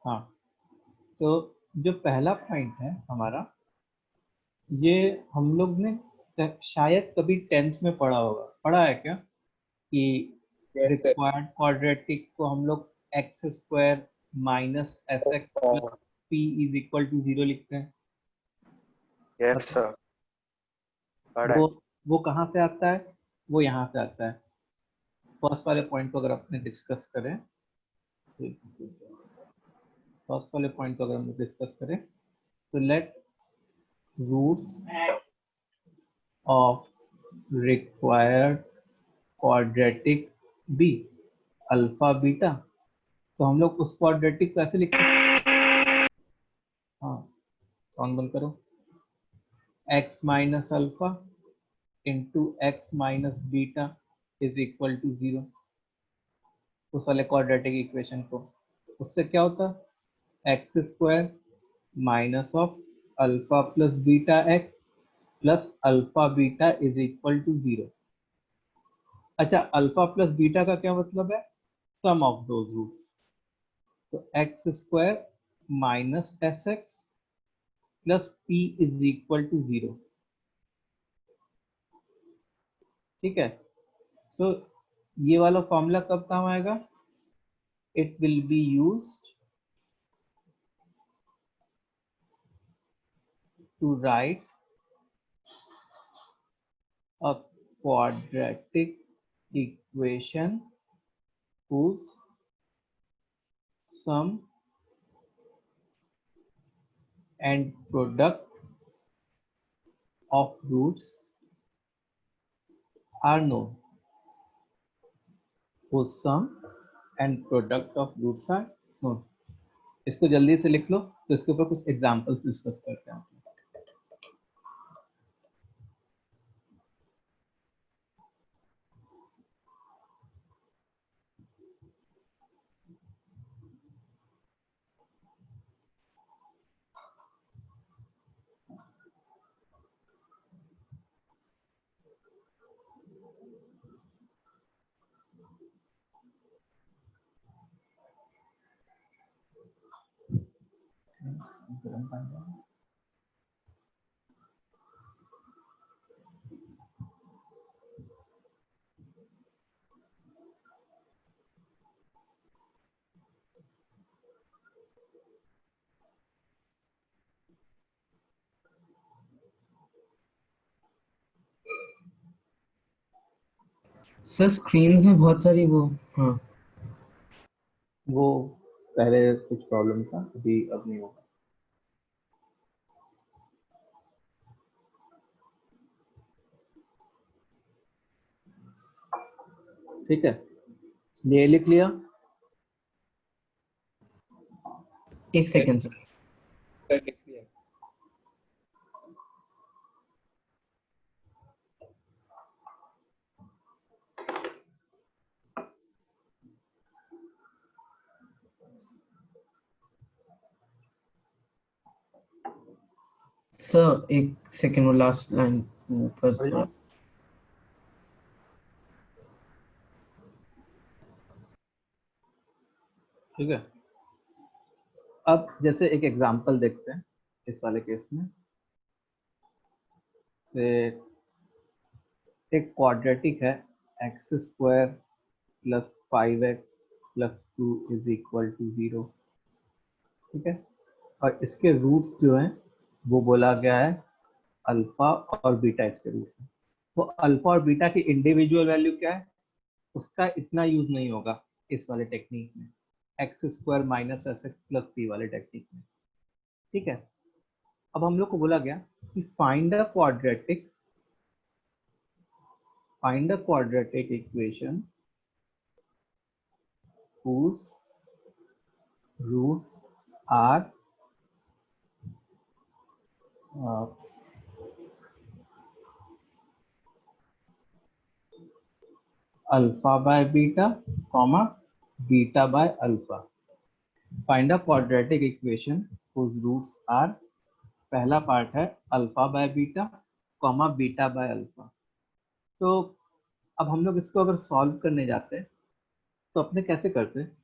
हाँ, तो जो पहला पॉइंट है हमारा, ये हम लोग ने शायद कभी 10th में पढ़ा होगा, पढ़ा है क्या, कि यस सर। रिक्वायर्ड क्वाड्रेटिक को हम लोग X square minus S x plus P is equal to 0 लिखते हैं। यस बताओ, सर, पढ़ा है। वो वो कहाँ से आता है? वो यहाँ से आता है। फर्स्ट वाले पॉइंट को अगर अपने डिस्कस करें, फर्स्ट वाले पॉइंट को अगर हम डिस्कस करें, तो let roots of required quadratic be alpha beta. तो हम लोग उस क्वाड्रेटिक को ऐसे लिखते हैं, हाँ, कौन बंद करो, X minus alpha into x minus beta is equal to 0। उस वाले क्वाड्रेटिक इक्वेशन को, उससे क्या होता है, x square minus of alpha plus beta X plus alpha beta is equal to 0। अच्छा, अल्फा प्लस बीटा का क्या मतलब है, सम ऑफ दोज रूट्स। तो x square minus S x plus P is equal to 0। ठीक है, तो ये वाला फॉर्मूला कब काम आएगा, it will be used to write a quadratic equation whose sum and product of roots are known, whose sum and product of roots are known। इसको जल्दी से लिख लो, तो इसके ऊपर कुछ एग्जांपल्स डिस्कस करते हैं। सर स्क्रीन में बहुत सारी वो, हाँ वो पहले कुछ प्रॉब्लम था, अभी अब नहीं होगा। ठीक है, ये लिख लिया। एक सेकेंड सर। सर लिख लिया। सर एक सेकेंड, वो लास्ट लाइन ऊपर बढ़ थोड़ा। जाओ। ठीक है, अब जैसे एक एग्जांपल देखते हैं इस वाले केस में। एक क्वाड्रेटिक है, x square plus 5x plus 2 is equal to 0। ठीक है, और इसके रूट्स जो हैं वो बोला गया है अल्फा और बीटा, इसके रूट्स हैं। तो अल्फा और बीटा की इंडिविजुअल वैल्यू क्या है, उसका इतना यूज नहीं होगा इस वाले टेक्निक में, x square minus S x plus P वाले टेक्निक में। ठीक है, अब हम लोग को बोला गया कि find a quadratic equation whose roots are alpha by beta comma beta by alpha. Find a quadratic equation whose roots are, पहला पार्ट है alpha by beta comma beta by alpha. तो अब हम लोग इसको अगर सॉल्व करने जाते हैं तो अपने कैसे करते हैं,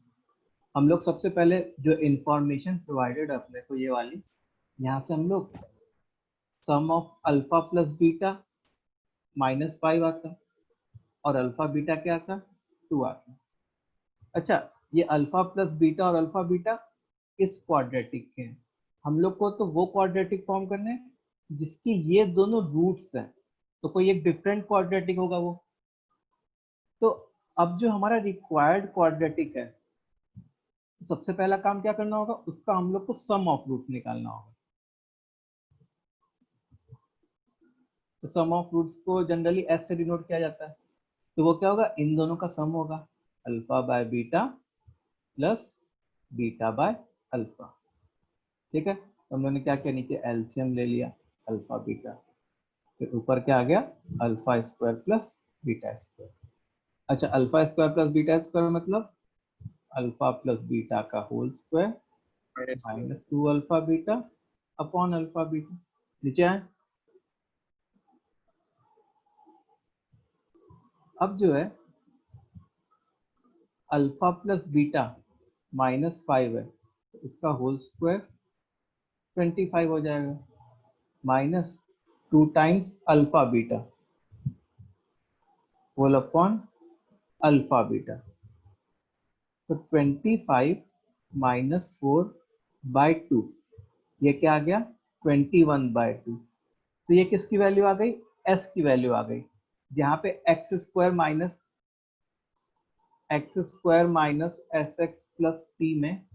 हम लोग सबसे पहले जो इंफॉर्मेशन प्रोवाइडेड अपने को ये वाली, यहाँ से हम लोग सम ऑफ अल्फा प्लस बीटा -5 आता और अल्फा बीटा क्या आता, 2 आता। अच्छा, ये अल्फा प्लस बीटा और अल्फा बीटा इस क्वाड्रेटिक के हैं। हम लोग को तो वो क्वाड्रेटिक फॉर्म करने हैं जिसकी ये दोनों रूट्स हैं, तो कोई एक डिफरेंट क्वाड्रेटिक होगा वो। तो अब जो हमारा रिक्वायर्ड क्वाड्रेटिक है, सबसे पहला काम क्या करना होगा, उसका हम लोग को सम ऑफ रूट्स निकालना होगा। तो सम ऑफ रूट्स को जनरली एस से डिनोट किया जाता है। तो वो क्या होगा, इन दोनों का सम होगा, alpha by beta plus beta by alpha. ठीक है, तो हम लोगों ने क्या किया, नीचे एलसीएम ले लिया अल्फा बीटा, फिर ऊपर क्या आ गया, alpha square plus beta square. अच्छा, alpha square plus beta square मतलब अल्फा प्लस बीटा का whole square -2 alpha beta upon alpha beta. नीचे आए, अब जो है अल्फा प्लस बीटा -5 है, तो इसका होल स्क्वायर 25 हो जाएगा, -2 times alpha beta whole upon alpha beta. तो 25 -4/2, ये क्या आ गया, 21/2। तो ये किसकी वैल्यू आ गई, एस की वैल्यू आ गई, जहाँ पे x square minus S x plus P में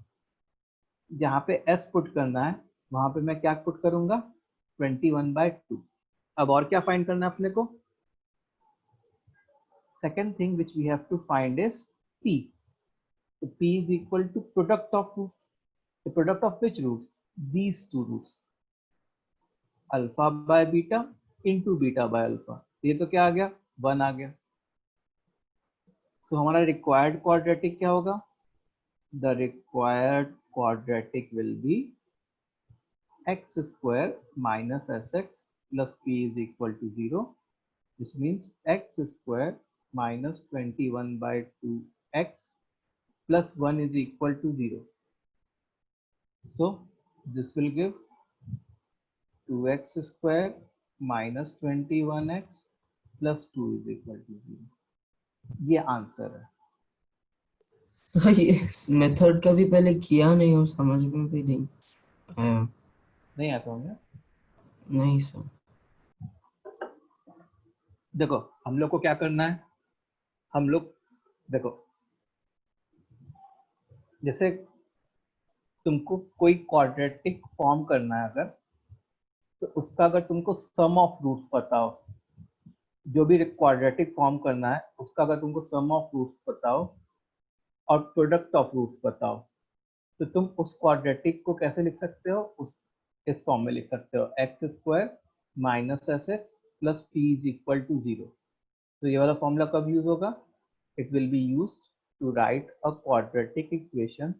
जहाँ पे एस पुट करना है, वहां पे मैं क्या पुट करूंगा, 21/2। अब और क्या फाइंड करना है अपने को, second thing which we have to find is P. तो P is equal to product of roots. The product of which roots? These two roots. Alpha by beta into beta by alpha. ये तो क्या आ गया, 1 आ गया। तो हमारा required quadratic क्या होगा? The required quadratic will be x square minus sx plus p is equal to 0. This means x square minus 21/2x plus 1 is equal to 0. So this will give 2x square minus 21x plus 2 is equal to 0. ये answer है। Sir ये method कभी पहले किया नहीं और समझ में भी नहीं आया। नहीं आता होंगे, नहीं सर। देखो हम लोग को क्या करना है, हम लोग देखो जैसे तुमको कोई क्वाड्रेटिक फॉर्म करना है अगर, तो उसका अगर तुमको सम ऑफ रूट्स पता हो, जो भी क्वाड्रेटिक फॉर्म करना है उसका अगर तुमको सम ऑफ रूट्स पता हो और प्रोडक्ट ऑफ रूट्स पता हो, तो तुम उस क्वाड्रेटिक को कैसे लिख सकते हो, उस इस फॉर्म में लिख सकते हो, X square minus S x plus P is equal to 0। तो ये वाला फॉर्मूला कब यूज होगा, it will be used to write a quadratic equation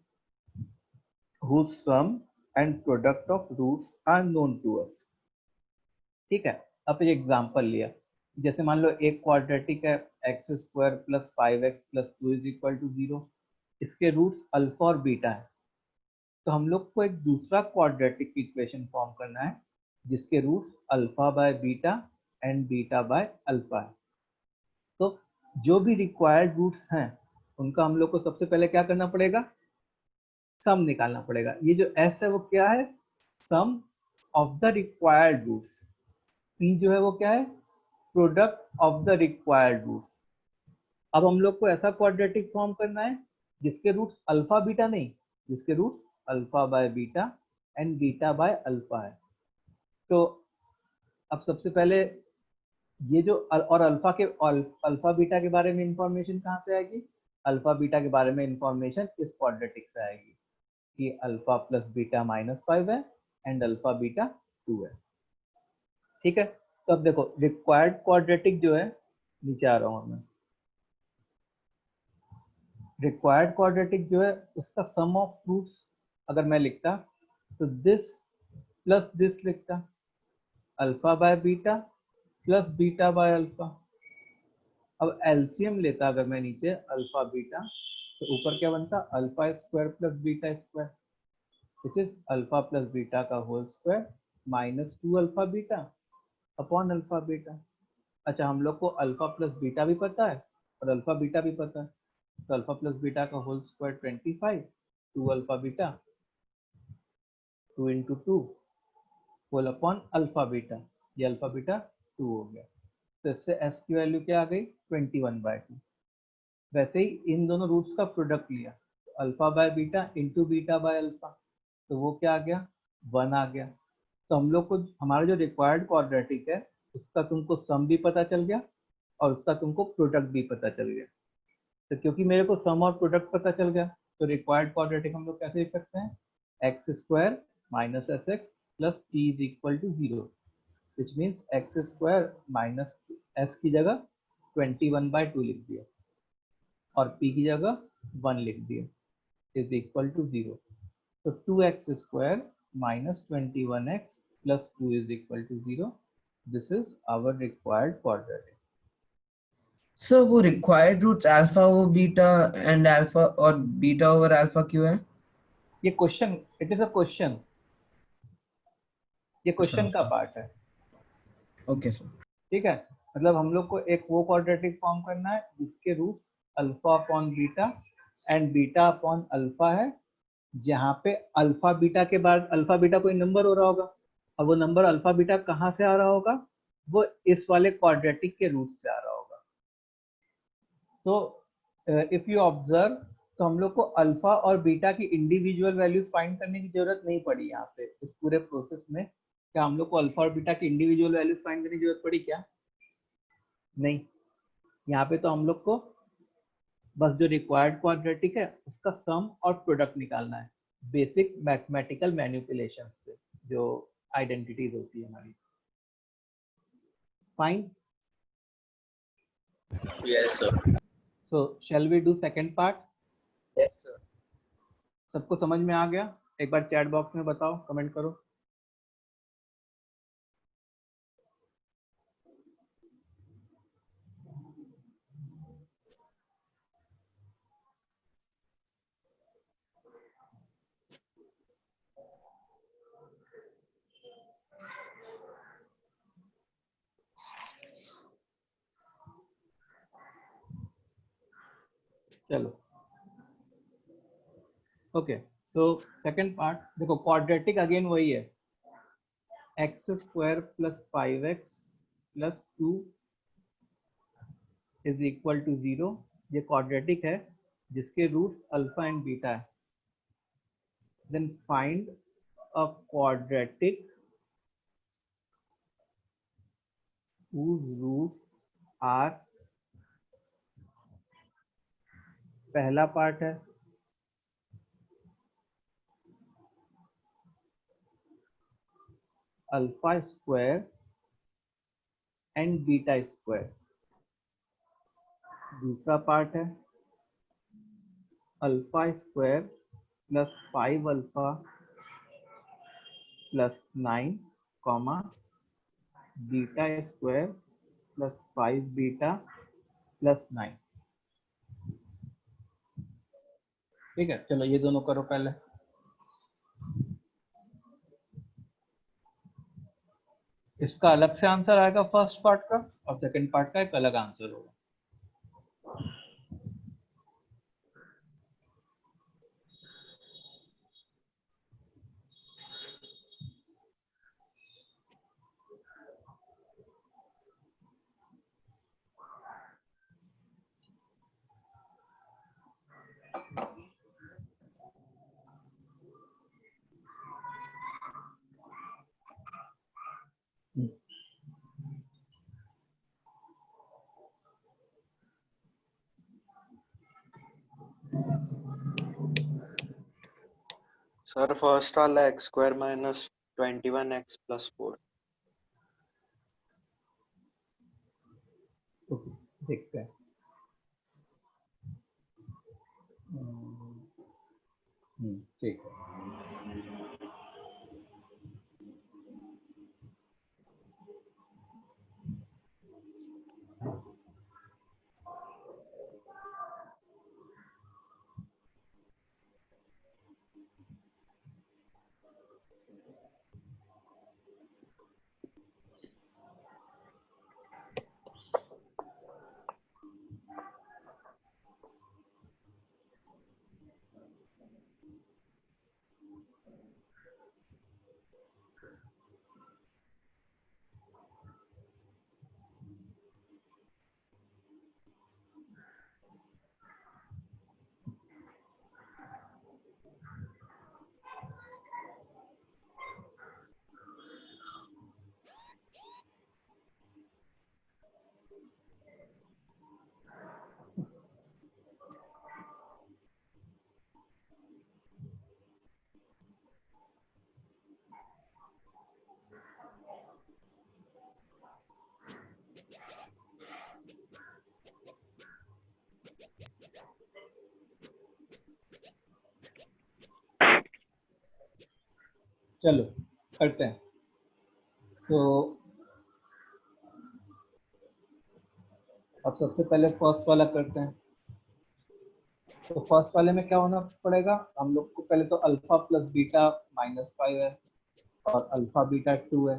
whose sum and product of roots are known to us। ठीक है, अब एक example लिया, जैसे मान लो एक क्वाड्रेटिक है x square plus 5x plus 2 is equal to 0, इसके रूट्स अल्फा और बीटा है। तो हम लोग को एक दूसरा क्वाड्रेटिक इक्वेशन फॉर्म करना है जिसके roots alpha by beta and beta by alpha है। तो जो भी रिक्वायर्ड रूट्स हैं उनका हम लोग को सबसे पहले क्या करना पड़ेगा, सम निकालना पड़ेगा। ये जो एस है वो क्या है, sum of the required roots. P जो है वो क्या है, product of the required roots. अब हम लोग को ऐसा क्वाड्रेटिक फॉर्म करना है जिसके रूट्स अल्फा बीटा नहीं, जिसके roots alpha by beta and beta by alpha है। तो अब सबसे पहले ये जो और अल्फा बीटा के बारे में इंफॉर्मेशन कहाँ से आएगी, अल्फा बीटा के बारे में इंफॉर्मेशन इस क्वाड्रेटिक से आएगी कि अल्फा प्लस बीटा -5 है एंड अल्फा बीटा 2 है। ठीक है, तो अब देखो रिक्वायर्ड क्वाड्रेटिक जो है, नीचे आ रहा हूँ मैं, रिक्वायर्ड क्वाड्रेटिक जो है उसका सम ऑफ रूट्स अगर मैं लिखता तो दिस प्लस दिस लिखता, alpha by beta plus beta by alpha. अब एलसीएम लेता अगर मैं नीचे अल्फा बीटा तो ऊपर क्या बनता, alpha square plus beta square, which is alpha plus beta का whole square minus 2 alpha beta upon alpha beta. अच्छा, हम लोग को अल्फा प्लस बीटा भी पता है और अल्फा बीटा भी पता है, तो अल्फा प्लस बीटा का whole square 25, 2 alpha beta, 2 into 2 whole upon alpha beta, ये अल्फा बीटा 2 हो गया। तो इससे एस की वैल्यू क्या आ गई, 21/2। वैसे ही इन दोनों रूट्स का प्रोडक्ट लिया, तो alpha by beta into beta by alpha, तो वो क्या आ गया, 1 आ गया। तो हम लोग को हमारा जो रिक्वायर्ड क्वाड्रेटिक है उसका तुमको सम भी पता चल गया और उसका तुमको प्रोडक्ट भी पता चल गया। तो क्योंकि मेरे को सम और प्रोडक्ट पता चल गया, तो रिक्वायर्ड क्वाड्रेटिक हम लोग कैसे लिख सकते हैं, X square minus S x plus P is equal to 0, which means X square minus S की जगह 21/2 लिख दिया और p की जगह 1 लिख दिया, इज इक्वल टू 0। तो 2x square minus 21x plus 2 is equal to 0। This is our required quadratic. Sir वो रिक्वायर्ड रूट्स अल्फा वो बीटा एंड अल्फा और बीटा ओवर अल्फा क्यों है? ये question, it is a question, ये question का part है। Okay sir. ठीक है, मतलब हम लोग को एक वो क्वाड्रेटिक फॉर्म करना है जिसके roots alpha upon beta and beta upon alpha है, जहाँ पे अल्फा बीटा के बाद अल्फा बीटा कोई नंबर हो रहा होगा, और वो नंबर अल्फा बीटा कहाँ से आ रहा होगा, वो इस वाले क्वाड्रेटिक के रूट से आ रहा होगा। तो इफ यू ऑब्जर्व, तो हम लोग को अल्फा और बीटा की इंडिविजुअल वैल्यूज फाइंड करने की जरूरत नहीं पड़ी यहाँ पे इस पूरे प्रोसेस में। क्या हम लोग को अल्फा और बीटा की इंडिविजुअल वैल्यूज फाइंड करने की जरूरत पड़ी क्या? नहीं। यहाँ पे तो हम लोग को बस जो रिक्वायर्ड क्वाड्रेटिक है उसका सम और प्रोडक्ट निकालना है, बेसिक मैथमेटिकल मैनिपुलेशन से जो आइडेंटिटीज होती है हमारी। Fine. Yes, sir. So shall we do second part? Yes, sir. सबको समझ में आ गया? एक बार चैट बॉक्स में बताओ, कमेंट करो। चलो, ओके। तो सेकंड पार्ट देखो, क्वाड्रेटिक अगेन वही है, x square plus 5x plus 2 is equal to 0। ये क्वाड्रेटिक है जिसके रूट्स अल्फा एंड बीटा है। Then find a quadratic whose roots are, पहला पार्ट है alpha square and beta square, दूसरा पार्ट है alpha square plus 5 alpha plus 9 comma beta square plus 5 beta plus 9। ठीक है, चलो ये दोनों करो पहले। इसका अलग से आंसर आएगा फर्स्ट पार्ट का, और सेकंड पार्ट का एक अलग आंसर होगा। Sir, first वाला x square minus 21x plus 4. Okay, देखते हैं। ठीक है। चलो करते हैं। तो अब सबसे पहले फर्स्ट वाला करते हैं। तो फर्स्ट वाले में क्या होना पड़ेगा, हम लोग को पहले तो अल्फा प्लस बीटा -5 है और अल्फा बीटा 2 है।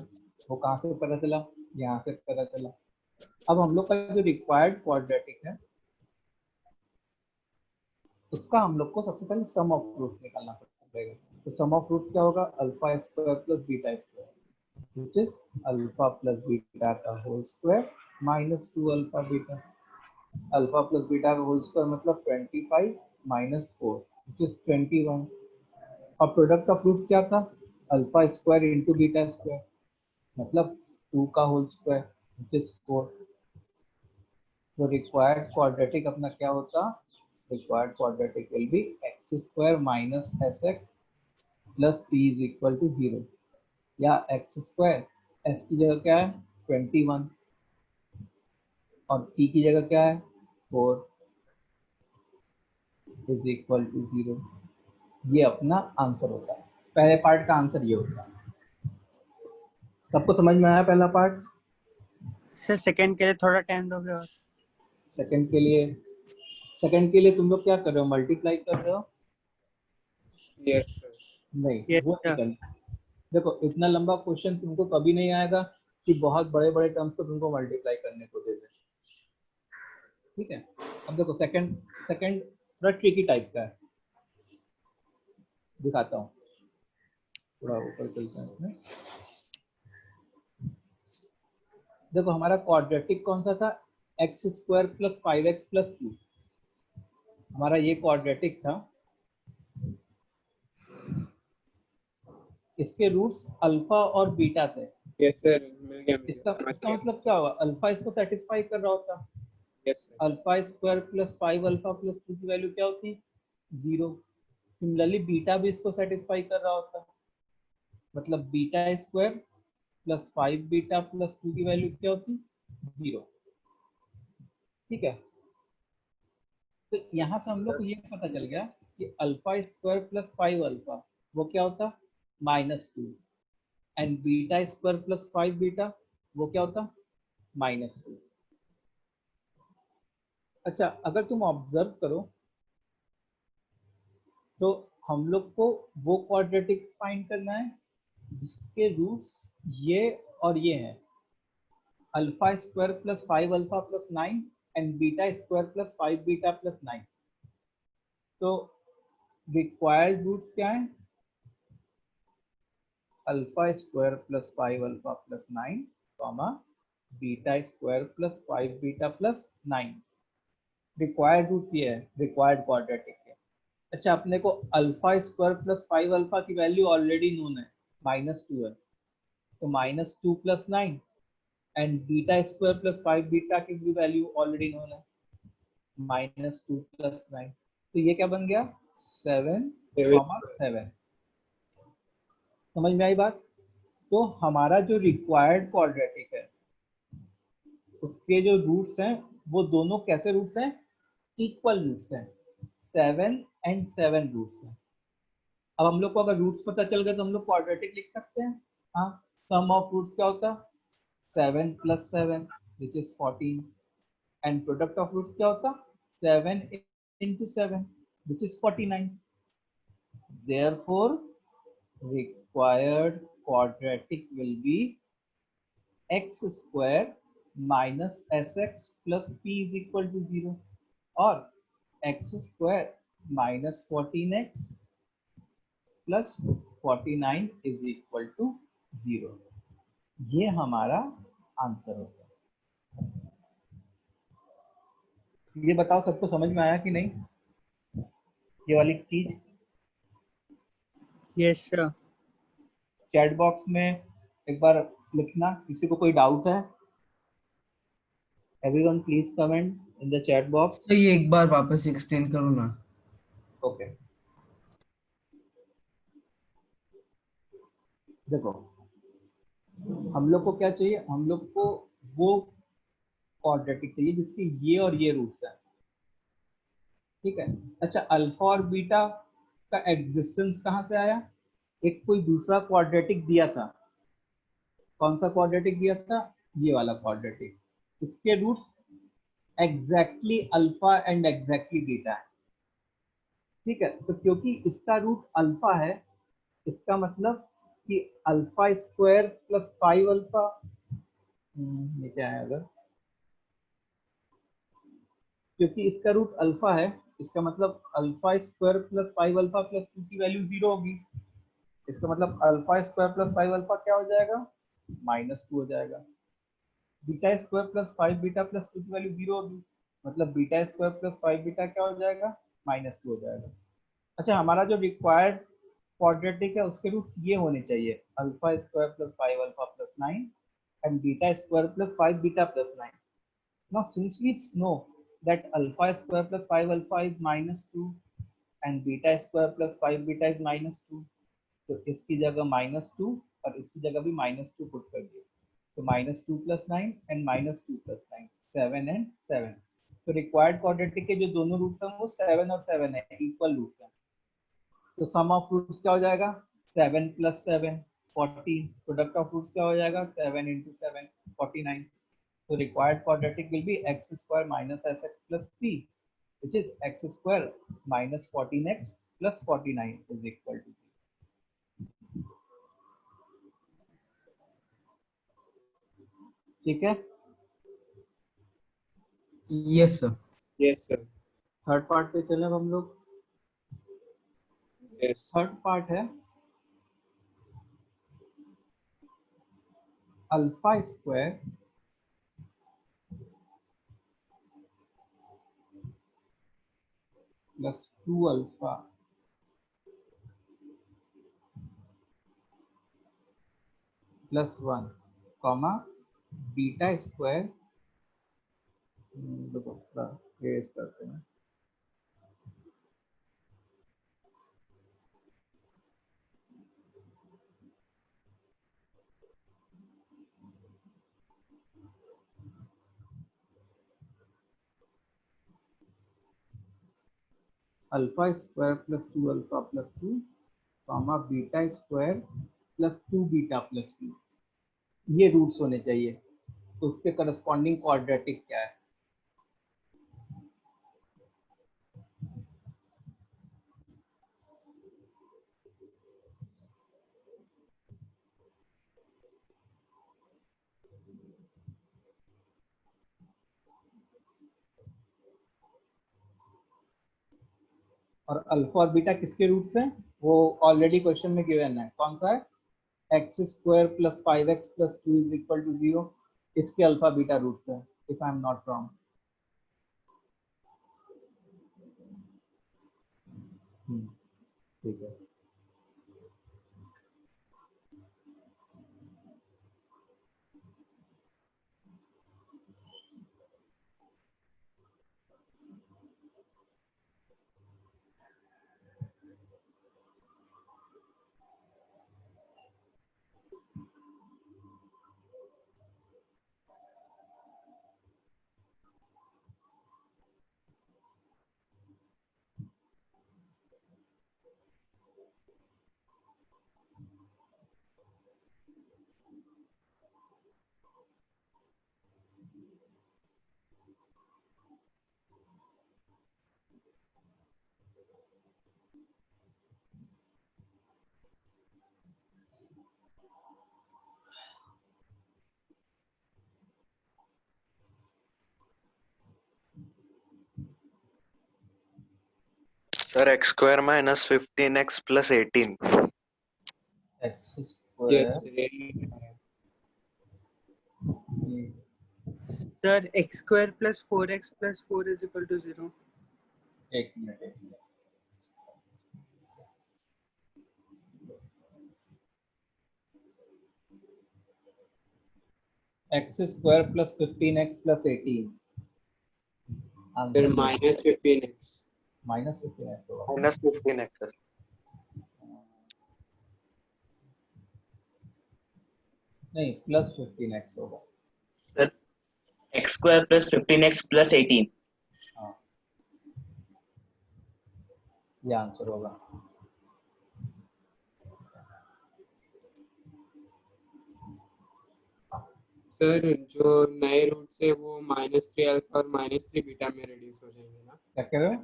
वो कहाँ से पता चला, यहाँ से पता चला। अब हम लोग का जो रिक्वायर्ड क्वाड्रेटिक है उसका हम लोग को सबसे पहले सम ऑफ रूट्स निकालना पड़ेगा। तो सम ऑफ रूट्स क्या होगा, alpha square plus beta square, which is alpha plus beta का whole square minus 2 alpha beta. Alpha plus beta का होल स्क्वायर मतलब 25 माइनस 4 which is 21। और प्रोडक्ट ऑफ रूट्स क्या था, alpha square into beta square मतलब 2 का whole square which is 4। तो required quadratic अपना क्या होता, required quadratic will be x square minus S x plus P is equal to 0, या एक्स स्क्वायर एस की जगह क्या है 21 और p की जगह क्या है 4 इज इक्वल टू 0। ये अपना आंसर होता है। पहले पार्ट का आंसर ये होता है। सबको समझ में आया पहला पार्ट? सर सेकंड के लिए थोड़ा टाइम दोगे और? सेकंड के लिए तुम लोग क्या कर रहे हो, मल्टीप्लाई कर रहे हो? Yes sir. नहीं, Yes, वो नहीं sir. करना। देखो इतना लंबा क्वेश्चन तुमको कभी नहीं आएगा कि बहुत बड़े बड़े टर्म्स को तुमको मल्टीप्लाई करने को दे दे। ठीक है, अब देखो सेकंड थोड़ा ट्रिकी टाइप का है, दिखाता हूँ। थोड़ा ऊपर चलते हैं इसमें। देखो हमारा क्वाड्रेटिक कौन सा था, x square plus 5x plus 2। हमारा ये क्वाड्रेटिक था, इसके रूट्स अल्फा और बीटा थे। यस सर, मिल गया इसका समझ इसका गया। मतलब क्या हुआ, अल्फा इसको सेटिस्फाई कर रहा होता, yes sir. Alpha square plus 5 alpha plus 2 की वैल्यू क्या होती 0। सिमिलरली बीटा भी इसको सेटिस्फाई कर रहा होता, मतलब beta square plus 5 beta plus 2 की वैल्यू क्या होती 0। ठीक है, तो यहाँ से हम लोग को ये पता चल गया कि अल्फा स्क्वायर प्लस 5 अल्फा वो क्या होता -2 and beta square plus 5 beta वो क्या होता -2। अच्छा, अगर तुम ऑब्जर्व करो तो हम लोग को वो क्वाड्रेटिक फाइंड करना है जिसके रूट्स ये और ये हैं, alpha square plus 5 alpha plus 9 and beta square plus 5 beta plus 9। तो रिक्वायर्ड रूट्स क्या है, alpha square plus 5 alpha plus 9 comma beta square plus 5 beta plus 9। Required root ये है, रिक्वायर्ड क्वाड्रेटिक है। अच्छा, अपने को अल्फा स्क्वायर प्लस 5 अल्फा की वैल्यू ऑलरेडी नोन है -2 है, तो -2 plus 9 and beta square plus 5 beta की भी वैल्यू ऑलरेडी नोन है -2 प्लस 9। तो ये क्या बन गया 7, 7। समझ में आई बात? तो हमारा जो रिक्वायर्ड क्वाड्रेटिक है उसके जो रूट्स हैं वो दोनों कैसे रूट्स हैं, इक्वल रूट्स हैं, 7 एंड 7 रूट्स हैं। अब हम लोग को अगर रूट्स पता चल गए तो हम लोग क्वाड्रेटिक लिख सकते हैं। हाँ, सम ऑफ रूट्स क्या होता 7 plus 7 which is 14 and product of roots क्या होता 7 into 7 which is 49। therefore required quadratic will be x square minus sx plus p is equal to 0 और x square minus 14x plus 49 is equal to 0। ये हमारा answer होगा। ये बताओ सबको समझ में आया कि नहीं ये वाली चीज? Yes sir. चैट बॉक्स में एक बार लिखना, किसी को कोई डाउट है Everyone please comment in the chat box. तो ये एक बार वापस एक्सप्लेन करो ना. Okay. देखो हम लोग को क्या चाहिए, हम लोग को वो क्वाड्रेटिक चाहिए जिसके ये और ये रूट्स हैं, ठीक है. अच्छा, अल्फा और बीटा का एग्जिस्टेंस कहाँ से आया? एक कोई दूसरा क्वाड्रेटिक दिया था. कौन सा क्वाड्रेटिक दिया था? ये वाला क्वाड्रेटिक. इसके roots exactly alpha and exactly beta है, ठीक है. तो क्योंकि इसका रूट अल्फा है, इसका मतलब कि अल्फा स्क्वायर प्लस 5 अल्फा नीचे आया अगर, क्योंकि इसका रूट अल्फा है, इसका मतलब alpha square plus 5 alpha plus 2 की वैल्यू 0 होगी. इसका मतलब अल्फा स्क्वायर प्लस 5 अल्फा क्या हो जाएगा? -2 हो जाएगा. Beta square plus 5 beta plus 2 की वैल्यू 0 होगी, मतलब बीटा स्क्वायर प्लस 5 बीटा क्या हो जाएगा? -2 हो जाएगा. अच्छा, हमारा जो रिक्वायर्ड क्वाड्रेटिक है उसके रूट्स ये होने चाहिए, alpha square plus 5 alpha plus 9 and beta square plus 5 beta plus 9. Now since we know that alpha square plus 5 alpha is -2 and beta square plus 5 beta is -2, तो इसकी जगह -2 और इसकी जगह भी -2 पुट कर दिए, तो -2 plus 9 and -2 plus 9, 7 and 7. तो रिक्वायर्ड क्वाड्रेटिक के जो दोनों रूट्स हैं वो 7 और 7 है, इक्वल रूट्स हैं. तो सम ऑफ रूट्स क्या हो जाएगा? 7 plus 7 14. प्रोडक्ट ऑफ रूट्स क्या हो जाएगा? 7 into 7 49. So required quadratic will be x square minus sx plus 3, which is x square minus 14x plus 49 is equal to 3. ठीक है. Yes sir. Yes, sir. Third part पे चले हम लोग. Yes. Third part है alpha square plus 2 alpha plus 1 comma beta square, देखो trace करते हैं, alpha square plus 2 alpha plus 2 comma beta square plus 2 beta plus 2, ये रूट्स होने चाहिए. तो उसके करस्पॉन्डिंग क्वाड्रेटिक क्या है? और अल्फा और बीटा किसके रूट्स हैं? वो ऑलरेडी क्वेश्चन में गिवन है. कौन सा है? X square plus 5x plus 2 is equal to 0. इसके अल्फा बीटा रूट्स हैं, if I am not wrong. ठीक है. Sir, x square minus 15x plus 18. X Yes, square, sir x square plus 4x plus 4 is equal to 0. एक मिनट. X square plus 15x plus 18 sir answer -15x minus 15x होगा। Minus 15x। नहीं plus 15x होगा। Sir x square plus 15x plus 18। हाँ ये answer होगा। Sir जो नए रूट्स है वो -3 अल्फा और -3 बीटा में रिड्यूस हो जाएंगे ना? क्या कह रहे हो?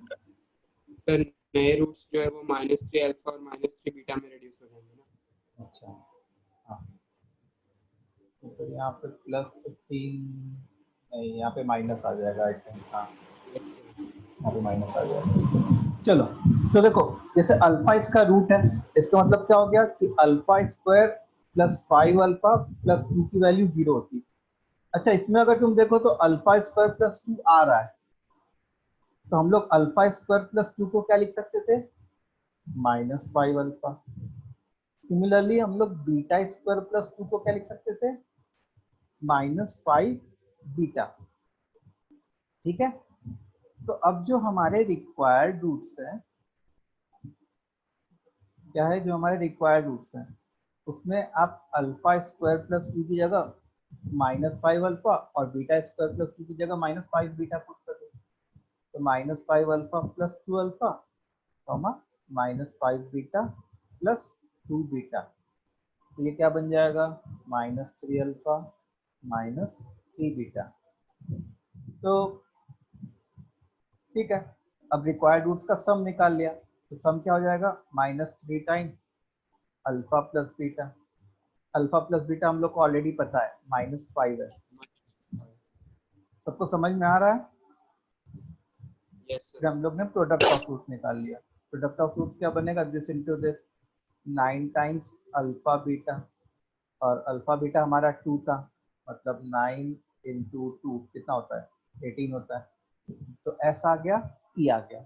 सर नए रूट्स जो है वो -3 अल्फा और -3 बीटा में रिड्यूस हो जाएंगे ना? अच्छा हाँ तो यहाँ पे प्लस 15 नहीं यहाँ पे माइनस आ जाएगा आई थिंक। हाँ यस सर। यहाँ पे माइनस आ जाएगा। चलो तो देखो जैसे अल्फा इसका रूट है, इसका मतलब क्या हो गया कि alpha square plus 5 alpha plus 2 की वैल्यू 0 होती है। अच्छा इसमें अगर तुम देखो तो अल्फा स्क्वायर प्लस 2 आ रहा है, तो हम लोग अल्फा स्क्वायर प्लस 2 को क्या लिख सकते थे? -5 अल्फा। सिमिलरली हम लोग बीटा स्क्वायर प्लस 2 को क्या लिख सकते थे? -5 बीटा। ठीक है, तो अब जो हमारे रिक्वायर्ड रूट्स हैं, क्या है जो हमारे रिक्वायर्ड रूट्स हैं, उसमें आप अल्फा स्क्वायर प्लस 2 की जगह -5 अल्फा और बीटा स्क्वायर प्लस 2 की जगह -5 बीटा पुट कर दो। तो -5 alpha plus 2 alpha comma -5 beta plus 2 beta, तो ये क्या बन जाएगा? -3 अल्फा -3 बीटा। तो ठीक है, अब रिक्वायर्ड रूट्स का सम निकाल लिया, तो सम क्या हो जाएगा? -3 times alpha plus beta. Alpha plus beta हम लोग को ऑलरेडी पता है -5 है। सबको समझ में आ रहा है? यस फिर सर। हम लोग ने प्रोडक्ट ऑफ रूट्स निकाल लिया। प्रोडक्ट ऑफ रूट्स क्या बनेगा? This into this 9 times alpha beta, और अल्फा बीटा हमारा 2 था, मतलब 9 इंटू 2 कितना होता है? 18 होता है। तो एस आ गया, ई आ गया।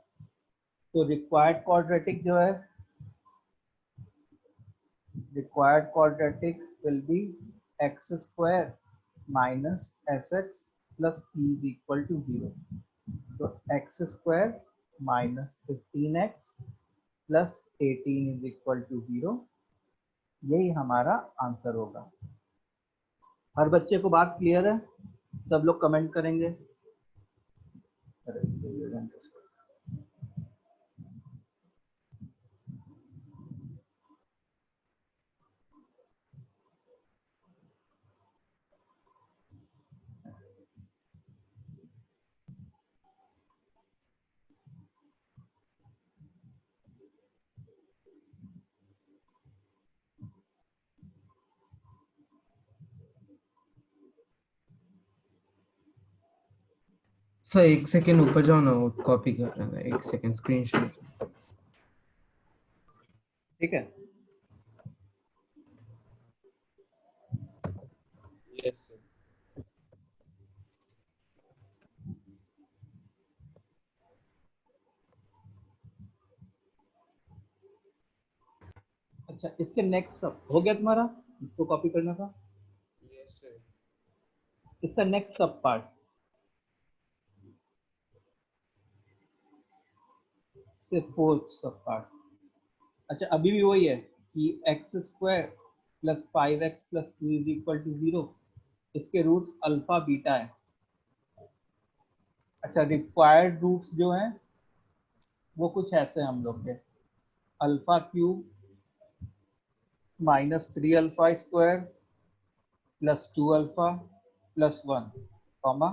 तो रिक्वायर्ड क्वाड्रेटिक जो है, required quadratic will be x square minus S x plus E is equal to 0। So x square minus 15x plus 18 is equal to 0, यही हमारा आंसर होगा। हर बच्चे को बात क्लियर है? सब लोग कमेंट करेंगे। सर एक सेकंड ऊपर जाओ ना, वो कॉपी कर रहा था। एक सेकंड स्क्रीनशॉट। ठीक है, यस सर। अच्छा इसके नेक्स्ट सब हो गया तुम्हारा, इसको कॉपी करना था। Yes sir. इसका नेक्स्ट सब पार्ट से फोर्थ सब पार्ट। अच्छा अभी भी वही है कि x square plus 5x plus 2 is equal to 0, इसके रूट्स अल्फा बीटा है। अच्छा रिक्वायर्ड रूट्स जो हैं वो कुछ ऐसे हैं हम लोग के, alpha cube -3 alpha square plus 2 alpha plus 1 comma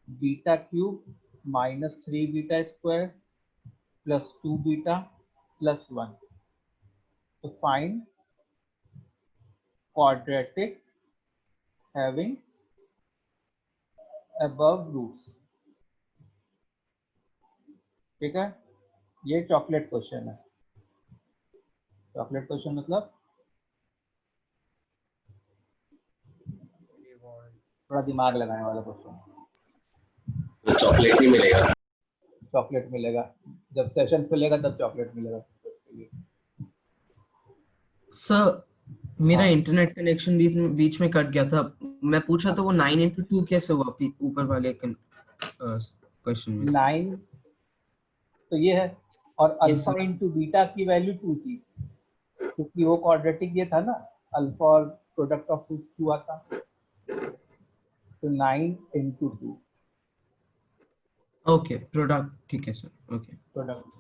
beta cube -3 beta square plus 2 beta plus 1। तो find quadratic having above roots. ठीक है, ये चॉकलेट क्वेश्चन है। चॉकलेट क्वेश्चन मतलब थोड़ा दिमाग लगाने वाला क्वेश्चन। तो चॉकलेट नहीं मिलेगा। चॉकलेट मिलेगा जब सेशन खुलेगा, तब चॉकलेट मिलेगा। सर मेरा हाँ। इंटरनेट कनेक्शन बीच में कट गया था। मैं पूछा तो वो 9 into 2 कैसे हुआ ऊपर वाले क्वेश्चन में। 9 तो ये है, और yes alpha sir. Into beta की वैल्यू 2 थी, क्योंकि वो क्वाड्रेटिक ये था ना, अल्फा और प्रोडक्ट ऑफ रूट्स 2 आता, तो 9 into 2 ओके प्रोडक्ट, ठीक है सर, ओके। प्रोडक्ट।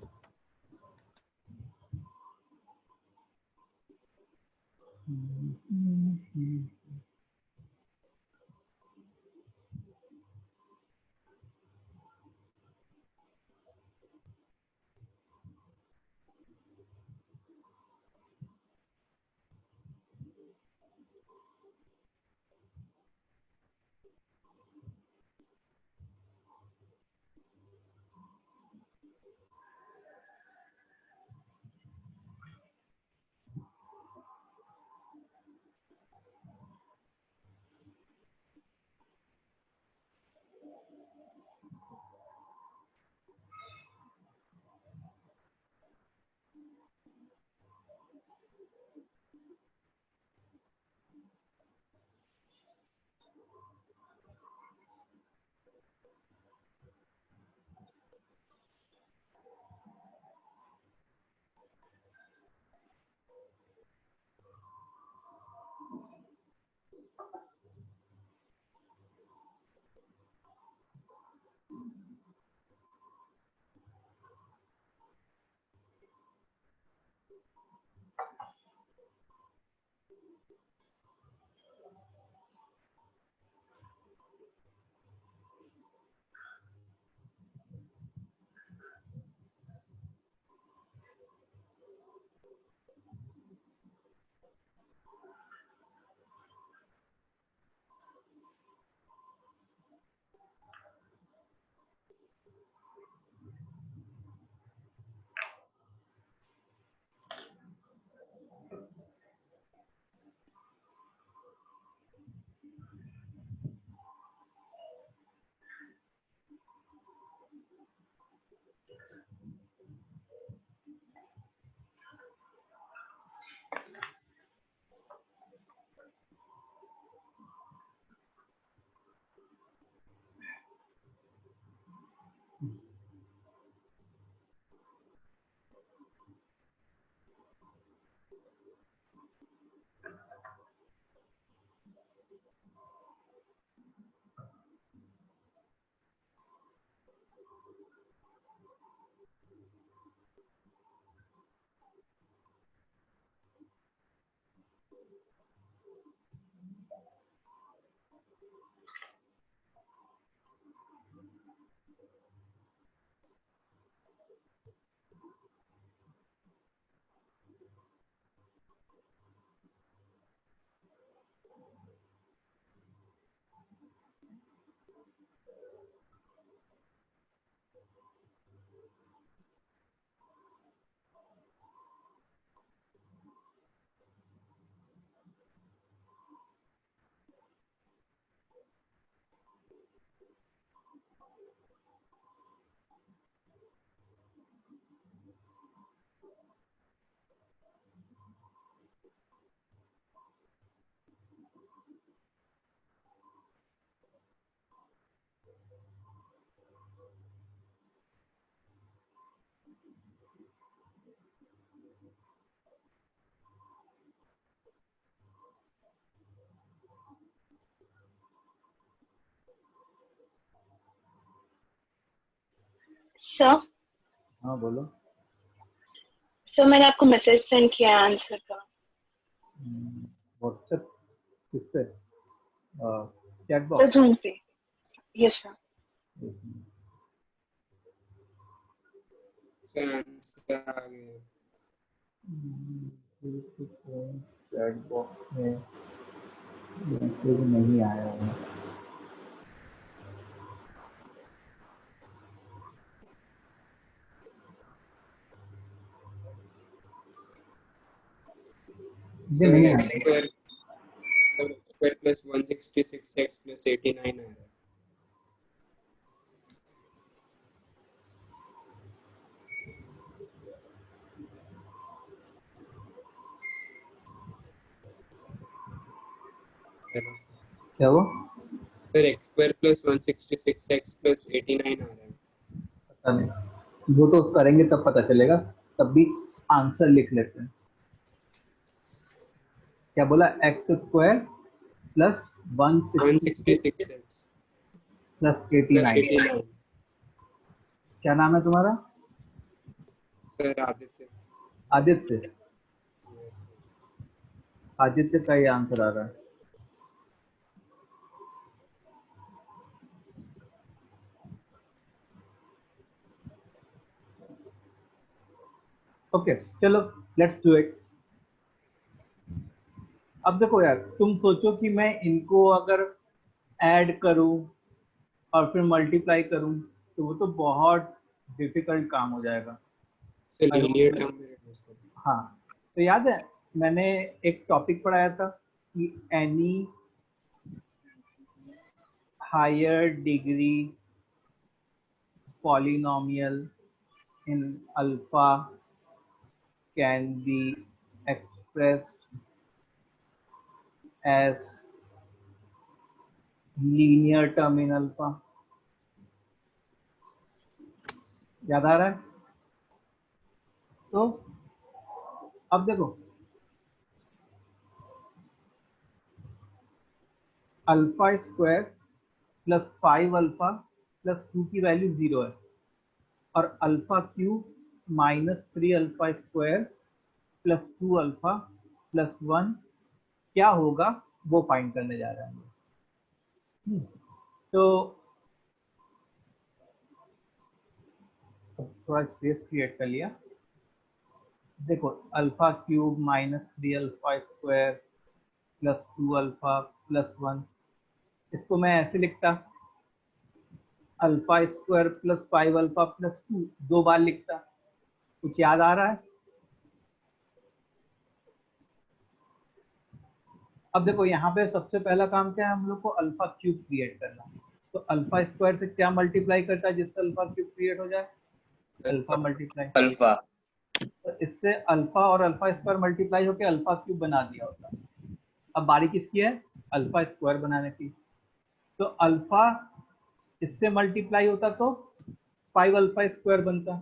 सर हाँ बोलो। सर मैंने आपको मैसेज सेंड किया है आंसर का। व्हाट्सएप किस पे? Chat sir box? जूम पे। Yes sir. सर आंसर आ गया। चैट बॉक्स में मैसेज नहीं आया है। मुझे सर नहीं एक्स आया। Square sir x square plus 166 x plus 89 आ रहा है। रहा है सर। क्या वो? Sir x square plus 166 x plus 89 आ रहा है। पता नहीं, वो तो करेंगे तब पता चलेगा, तब भी आंसर लिख लेते हैं। क्या बोला? X square plus 166 166 x plus plus 89। 89। क्या नाम है तुम्हारा? Sir Aditya. Aditya. Yes sir. Aditya का ही आंसर आ रहा है। ओके चलो, लेट्स डू इट। अब देखो यार, तुम सोचो कि मैं इनको अगर ऐड करूं और फिर मल्टीप्लाई करूं तो वो तो बहुत डिफिकल्ट काम हो जाएगा। Sir I hope linear term में समझता था। हाँ, तो याद है मैंने एक टॉपिक पढ़ाया था कि any higher degree polynomial in alpha can be expressed as linear term in alpha. याद आ रहा है? तो अब देखो, alpha square plus 5 alpha plus 2 की वैल्यू 0 है, और alpha cube minus 3 alpha square plus 2 alpha plus 1 क्या होगा वो फाइंड करने जा रहे हैं। तो थोड़ा स्पेस क्रिएट कर लिया। देखो, alpha cube minus 3 alpha square plus 2 alpha plus 1, इसको मैं ऐसे लिखता, alpha square plus 5 alpha plus 2 दो बार लिखता। कुछ याद आ रहा है? अब देखो यहाँ पे सबसे पहला काम क्या है, हम लोग को अल्फा क्यूब क्रिएट करना। तो अल्फा स्क्वायर से क्या मल्टीप्लाई करता है जिससे अल्फा क्यूब क्रिएट हो जाए? Alpha multiply. अल्फा। तो इससे अल्फा और अल्फा स्क्वायर मल्टीप्लाई होकर अल्फा क्यूब बना दिया होता। अब बारी किसकी है? अल्फा स्क्वायर बनाने की। तो अल्फा इससे मल्टीप्लाई होता तो 5 अल्फा स्क्वायर बनता।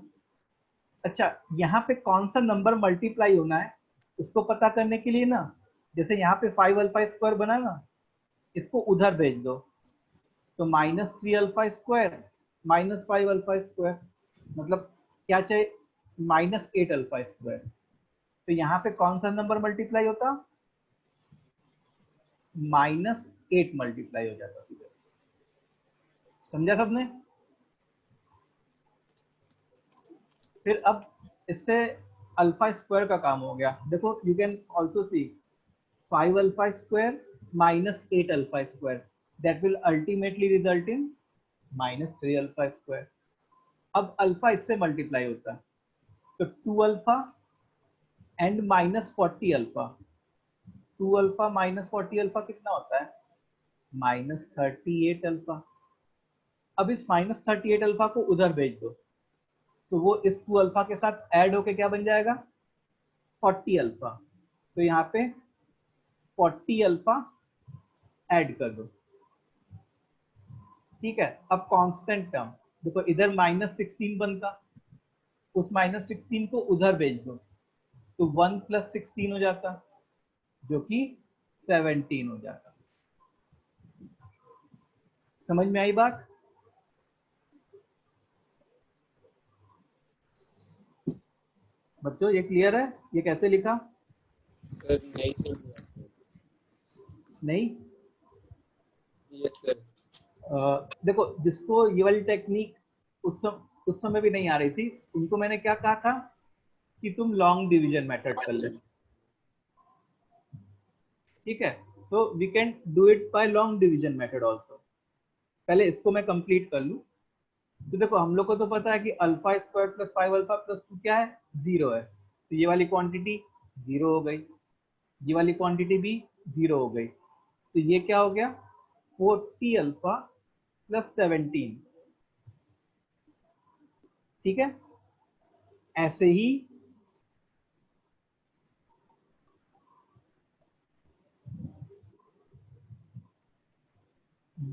अच्छा, यहाँ पे कौन सा नंबर मल्टीप्लाई होना है उसको पता करने के लिए ना, जैसे यहाँ पे 5 अल्फा स्क्वायर बना ना, इसको उधर भेज दो। तो minus 3 alpha square minus 5 alpha square, मतलब क्या चाहिए? Minus 8 alpha square. तो यहाँ पे कौन सा नंबर मल्टीप्लाई होता? माइनस 8 मल्टीप्लाई हो जाता सीधे। समझा सबने? फिर अब इससे अल्फा स्क्वायर का काम हो गया। देखो, you can also see 5 alpha square minus 8 alpha square, that will ultimately result in minus 3 alpha square. अब अल्फा इससे मल्टीप्लाई होता है, तो 2 alpha and minus 40 alpha. 2 alpha minus 40 alpha कितना होता है? Minus 38 alpha. अब इस माइनस 38 अल्फा को उधर भेज दो, तो वो इस 2 अल्फा के साथ ऐड होके क्या बन जाएगा? 40 अल्फा। तो यहाँ पे 40 अल्फा ऐड कर दो। ठीक है, अब कांस्टेंट टर्म देखो, इधर माइनस 16 बनता, उस माइनस 16 को उधर भेज दो, तो 1 प्लस 16 हो जाता, जो कि 17 हो जाता। समझ में आई बात? बच्चों ये क्लियर है? ये कैसे लिखा? सर नहीं समझा सर। नहीं? Yes sir. देखो, जिसको ये वाली टेक्निक उस समय भी नहीं आ रही थी, उनको मैंने क्या कहा था कि तुम लॉन्ग डिवीजन मेथड कर ले। ठीक है, तो we can do it by long division method also. पहले इसको मैं कंप्लीट कर लूं। तो देखो, हम लोग को तो पता है कि alpha square plus 5 alpha plus 2 क्या है? 0 है। तो ये वाली क्वांटिटी 0 हो गई, ये वाली क्वांटिटी भी 0 हो गई। तो ये क्या हो गया? 40 अल्फा प्लस 17। ठीक है, ऐसे ही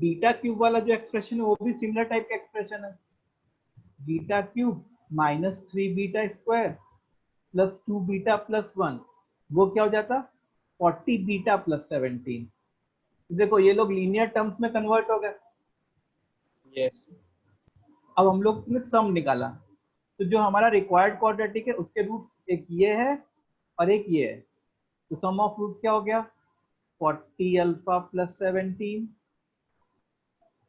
बीटा क्यूब वाला जो एक्सप्रेशन है वो भी सिमिलर टाइप का एक्सप्रेशन है। Beta cube minus 3 beta square plus 2 beta plus 1, वो क्या हो जाता? 40 बीटा प्लस 17। देखो ये लोग लीनियर टर्म्स में कन्वर्ट हो गए। यस अब हम लोग ने सम निकाला, तो जो हमारा रिक्वायर्ड क्वाड्रेटिक है उसके रूट एक ये है और एक ये है, तो सम ऑफ रूट क्या हो गया? 40 alpha plus 17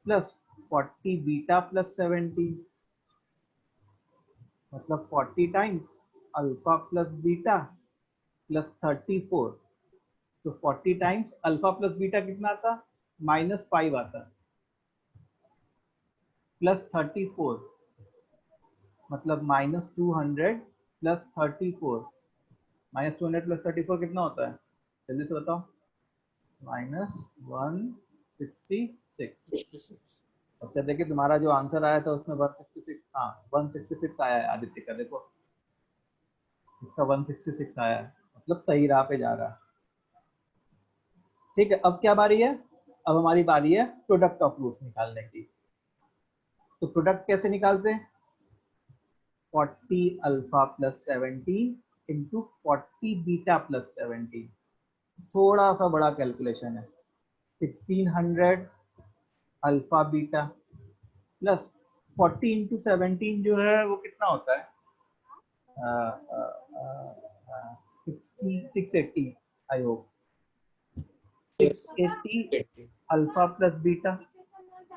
plus 40 beta plus 17, मतलब 40 times alpha plus beta plus 34। तो 40 टाइम्स अल्फा प्लस बीटा कितना आता? -5 आता, प्लस 34 मतलब -200 प्लस 34। -200 प्लस 34 कितना होता है? जल्दी से बताओ। -166। अच्छा देखिए तुम्हारा जो आंसर आया था उसमें 166, हाँ 166 आया है आदित्य का। देखो इसका 166 आया है, मतलब सही राह पे जा रहा है। ठीक है, अब क्या बारी है? अब हमारी बारी है प्रोडक्ट ऑफ रूट्स निकालने की। तो प्रोडक्ट कैसे निकालते हैं? 40 alpha plus 17 into 40 beta plus 17। थोड़ा सा बड़ा कैलकुलेशन है। 1600 अल्फा बीटा प्लस 40 इंटू 17 जो है वो कितना होता है? 680 I hope. 680 alpha plus beta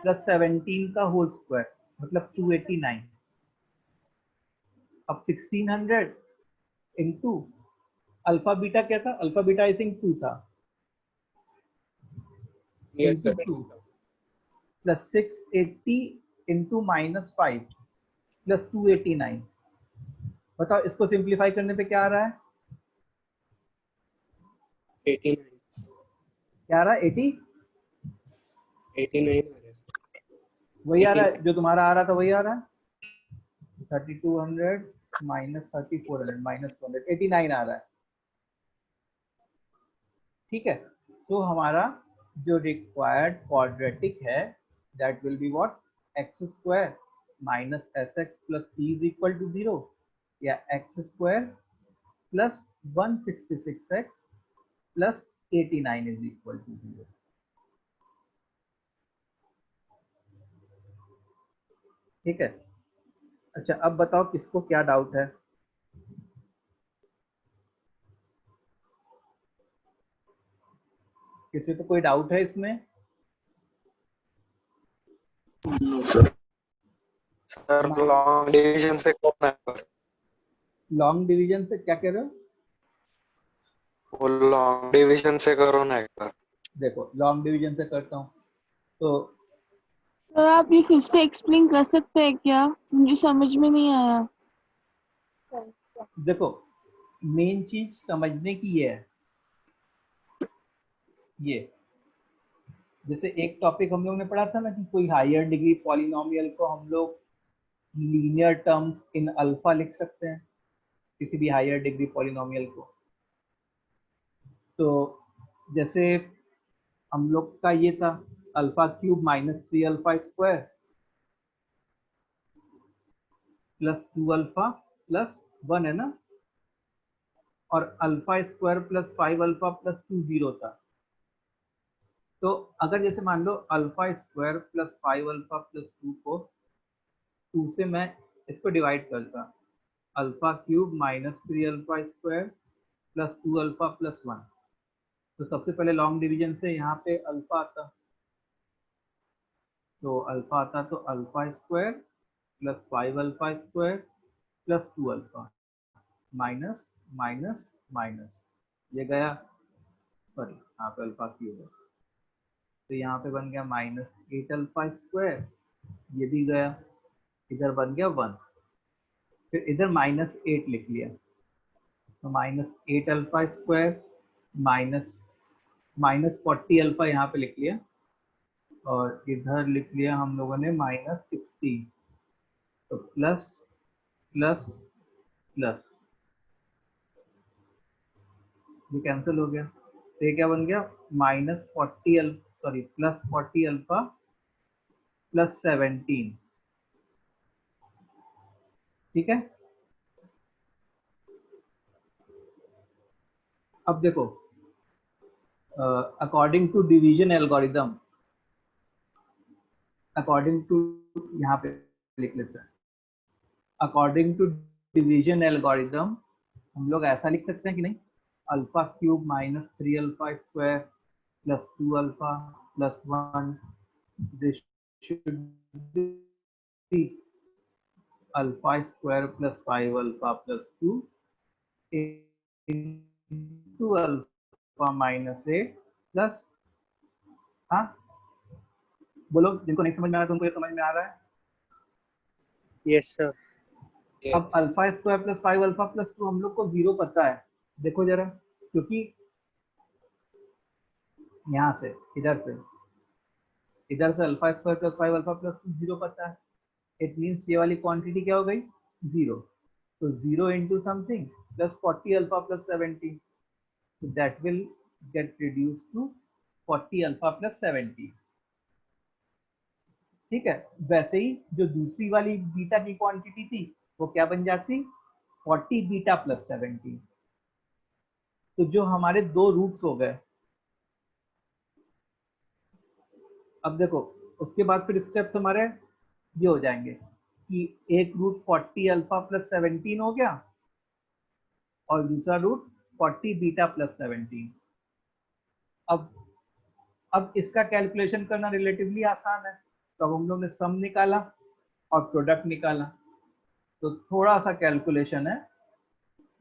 plus 17 का होल स्क्वायर मतलब 289। अब 1600 इंटू अल्फा बीटा क्या था? अल्फा बीटा आई थिंक 2 था, yes into 2 plus 680 into -5 plus 289। बताओ इसको सिंप्लीफाई करने पे क्या आ रहा है? 89 क्या आ रहा है? 80 89 वही आ रहा है जो तुम्हारा आ रहा था, वही आ रहा है। 3200 माइनस 3400 माइनस 200, 89 आ रहा है। ठीक है, तो हमारा जो रिक्वायर्ड क्वाड्रेटिक है that will be what? X square minus S x plus T is equal to 0, या x square plus 166x plus 89 is equal to 0। ठीक है, अच्छा अब बताओ किसको क्या डाउट है? किसी को कोई डाउट है इसमें? सर लॉन्ग डिवीजन से कौन है पर? लॉन्ग डिवीजन से क्या कह रहे हो? वो लॉन्ग डिवीजन से करो ना एक बार। देखो लॉन्ग डिवीजन से करता हूँ तो सर आप ये फिर से एक्सप्लेन कर सकते हैं क्या? मुझे समझ में नहीं आया। देखो मेन चीज समझने की ये है, ये जैसे एक टॉपिक हम लोग ने पढ़ा था ना कि कोई हायर डिग्री पॉलिनोमियल को हम लोग लीनियर टर्म्स इन अल्फा लिख सकते हैं, किसी भी हायर डिग्री पॉलिनोमियल को। तो जैसे हम लोग का ये था alpha cube minus 3 alpha square plus 2 alpha plus 1 है ना, और alpha square plus 5 alpha plus 2 0 था। तो अगर जैसे मान लो alpha square plus 5 alpha plus 2 को 2 से मैं इसको डिवाइड करता, alpha cube minus 3 alpha square plus 2 alpha plus 1। तो सबसे पहले लॉन्ग डिवीजन से यहाँ पे अल्फा आता, तो अल्फा आता तो alpha square plus 5 alpha square plus 2 alpha minus minus minus, ये गया, सॉरी यहाँ पे अल्फा क्यूब है तो यहाँ पे बन गया -8 अल्फा स्क्वायर, ये भी गया, इधर बन गया 1, फिर इधर -8 लिख लिया तो -8 अल्फा स्क्वायर माइनस 40 अल्फा यहाँ पे लिख लिया, और इधर लिख लिया हम लोगों ने -16, तो प्लस प्लस प्लस, ये कैंसिल हो गया, तो ये क्या बन गया? -40 सॉरी प्लस 40 अल्फा प्लस 17। ठीक है, अब देखो according to division algorithm, according to, यहाँ पे लिख लेते हैं, अकॉर्डिंग टू डिवीजन एल्गोरिदम हम लोग ऐसा लिख सकते हैं कि नहीं, alpha cube minus 3 alpha square plus 2 alpha plus 1, this should be alpha square plus 5 alpha plus 2 into alpha minus 8 plus, हाँ बोलो जिनको नहीं समझ में आ रहा है, तुमको ये समझ में आ रहा है? Yes sir. अब alpha square plus 5 alpha plus 2 हम लोग को 0 पता है, देखो जरा, क्योंकि यहाँ से इधर से alpha square plus 5 alpha plus 2 0 पता है, इट मीन्स ये वाली क्वांटिटी क्या हो गई 0, तो 0 into something plus 40 alpha plus 17, so that will get reduced to 40 alpha plus 17। ठीक है, वैसे ही जो दूसरी वाली बीटा की क्वांटिटी थी वो क्या बन जाती 40 बीटा प्लस 17। तो जो हमारे दो रूट्स हो गए, अब देखो उसके बाद फिर स्टेप्स हमारे ये हो जाएंगे कि एक रूट 40 अल्फा प्लस 17 हो गया और दूसरा रूट 40 बीटा प्लस 17। अब इसका कैलकुलेशन करना रिलेटिवली आसान है, तो अब हम लोग ने सम निकाला और प्रोडक्ट निकाला, तो थोड़ा सा कैलकुलेशन है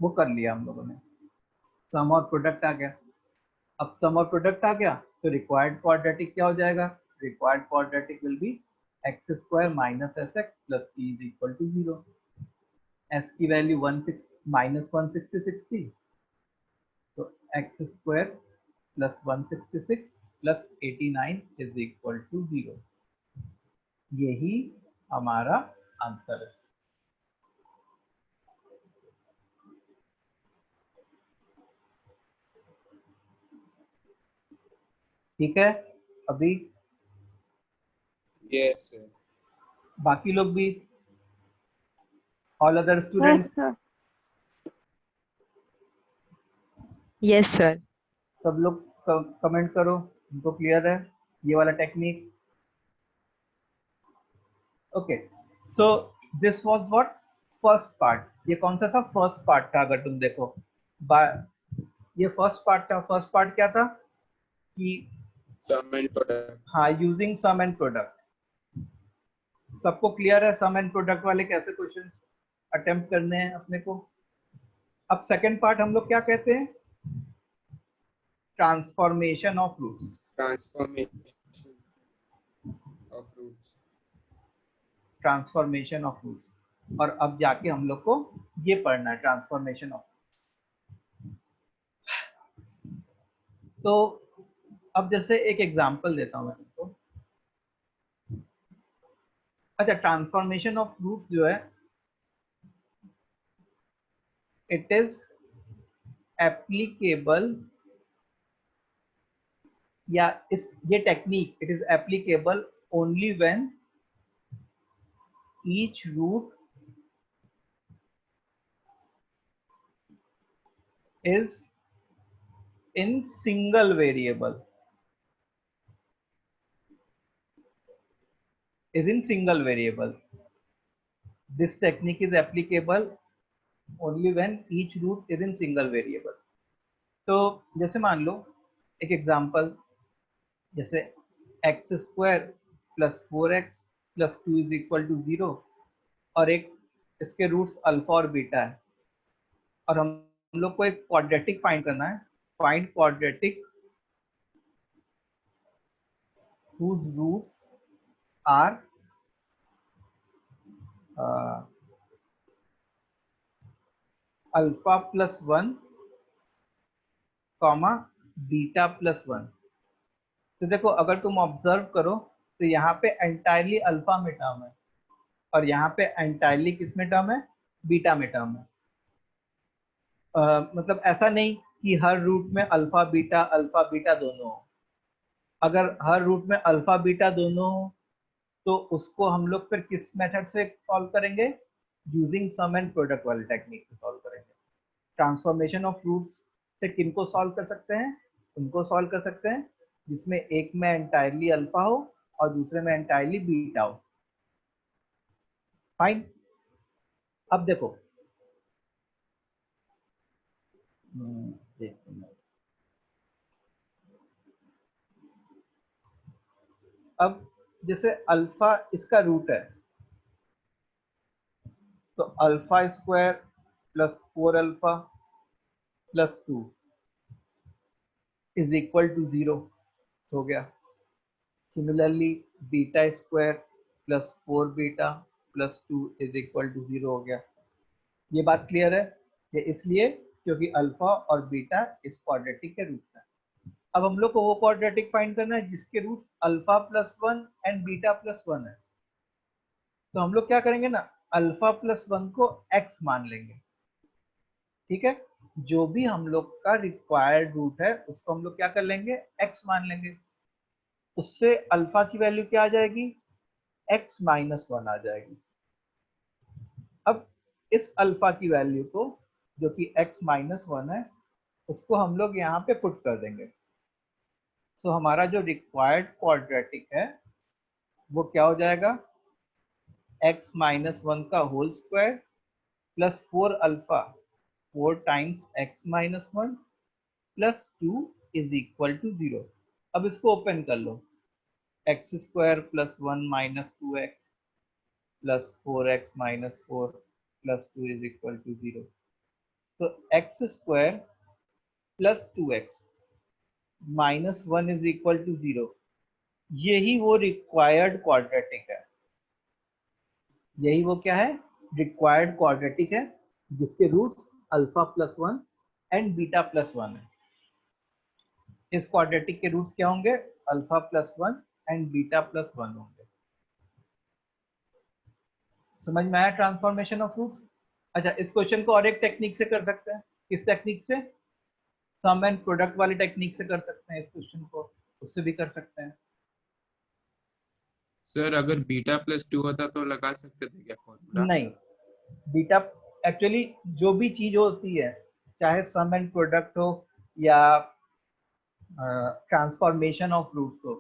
वो कर लिया हम लोगों ने, सम और प्रोडक्ट आ गया। अब सम और प्रोडक्ट आ गया तो रिक्वायर्ड क्वाड्रेटिक क्या हो जाएगा, required quadratic will be x square minus S x plus P is equal to 0। S की वैल्यू -166 थी, तो x square plus 166 plus 89 is equal to 0। यही हमारा आंसर है। ठीक है, अभी यस सर। बाकी लोग भी, all other yes students, sir. Yes sir. सब लोग कमेंट करो, उनको क्लियर है ये वाला technique. Okay, so this was what first part. ये कौन सा था, फर्स्ट पार्ट था। अगर तुम देखो ये फर्स्ट पार्ट था। फर्स्ट पार्ट क्या था कि सम एंड प्रोडक्ट। हाँ, यूजिंग सम एंड प्रोडक्ट। सबको क्लियर है सम एंड प्रोडक्ट वाले कैसे क्वेश्चन अटेम्प्ट करने हैं अपने को। अब सेकंड पार्ट हम लोग क्या कहते हैं, transformation of roots. Transformation of roots. Transformation of roots. और अब जाके हम लोग को ये पढ़ना है ट्रांसफॉर्मेशन ऑफ। तो अब जैसे एक एग्जांपल देता हूं मैं तुमको। अच्छा, ट्रांसफॉर्मेशन ऑफ रूट जो है, इट इज एप्लीकेबल, या ये technique it is applicable only when each root is in single variable, is in single variable. This technique is applicable only when each root is in single variable. तो जैसे मान लो एक example, जैसे x square plus 4x plus 2 is equal to 0 और एक इसके roots alpha और beta है, और हम लोग को एक क्वाड्रेटिक फाइंड करना है। Find quadratic whose roots are alpha plus 1 comma beta plus 1। तो देखो अगर तुम ऑब्जर्व करो तो यहाँ पे एंटायरली अल्फा में टर्म है और यहाँ पे एंटायरली किस में टर्म है, बीटा में टर्म है। मतलब ऐसा नहीं कि हर रूट में अल्फा बीटा दोनों हो। अगर हर रूट में अल्फा बीटा दोनों हो तो उसको हम लोग फिर किस मेथड से सॉल्व करेंगे? यूजिंग सम एंड प्रोडक्ट वाले टेक्निक से सॉल्व करेंगे। ट्रांसफॉर्मेशन ऑफ रूट्स से किनको सॉल्व कर सकते हैं? उनको सॉल्व कर सकते हैं जिसमें एक में एंटायरली अल्फा हो और दूसरे में एंटायरली बीटा हो। फाइन। अब देखो, एक मिनट। अब जैसे अल्फा इसका रूट है, तो alpha square plus 4 alpha plus 2 is equal to 0 हो गया। Similarly beta square plus 4 beta plus 2 is equal to 0 हो गया। ये बात क्लियर है? ये इसलिए क्योंकि अल्फा और बीटा इस क्वाड्रेटिक के रूट्स हैं। अब हम लोग को वो क्वाड्रेटिक फाइंड करना है जिसके root alpha plus 1 and beta plus 1 है। तो हम लोग क्या करेंगे ना, अल्फा प्लस 1 को x मान लेंगे। ठीक है, जो भी हम लोग का रिक्वायर्ड रूट है उसको हम लोग क्या कर लेंगे, x मान लेंगे। उससे अल्फा की वैल्यू क्या आ जाएगी, x माइनस 1 आ जाएगी। अब इस अल्फा की वैल्यू को, जो कि x माइनस 1 है, उसको हम लोग यहाँ पे पुट कर देंगे। सो हमारा जो रिक्वायर्ड क्वाड्रेटिक है वो क्या हो जाएगा, x माइनस 1 का whole square plus 4 alpha 4 times x minus 1 plus 2 is equal to 0। अब इसको ओपन कर लो, x स्क्वायर plus 1 minus 2x plus 4x minus 4 plus 2 is equal to 0। तो x स्क्वायर plus 2x minus 1 is equal to 0, यही वो रिक्वायर्ड क्वाड्रेटिक है। यही वो क्या है, रिक्वायर्ड क्वाड्रेटिक है जिसके roots alpha plus 1 and beta plus 1 है। इस क्वाड्रेटिक के रूट्स क्या होंगे, alpha plus 1 and beta plus 1 होंगे। समझ में आया ट्रांसफॉर्मेशन ऑफ रूट्स? अच्छा, इस क्वेश्चन को और एक टेक्निक से कर सकते हैं। किस टेक्निक से? सम एंड प्रोडक्ट वाली टेक्निक से कर सकते हैं इस क्वेश्चन को, उससे भी कर सकते हैं। सर अगर बीटा प्लस 2 होता तो लगा सकते थे क्या फॉर्मूला? नहीं, बीटा एक्चुअली जो भी चीज होती है, चाहे सम एंड प्रोडक्ट हो या ट्रांसफॉर्मेशन ऑफ रूट्स हो,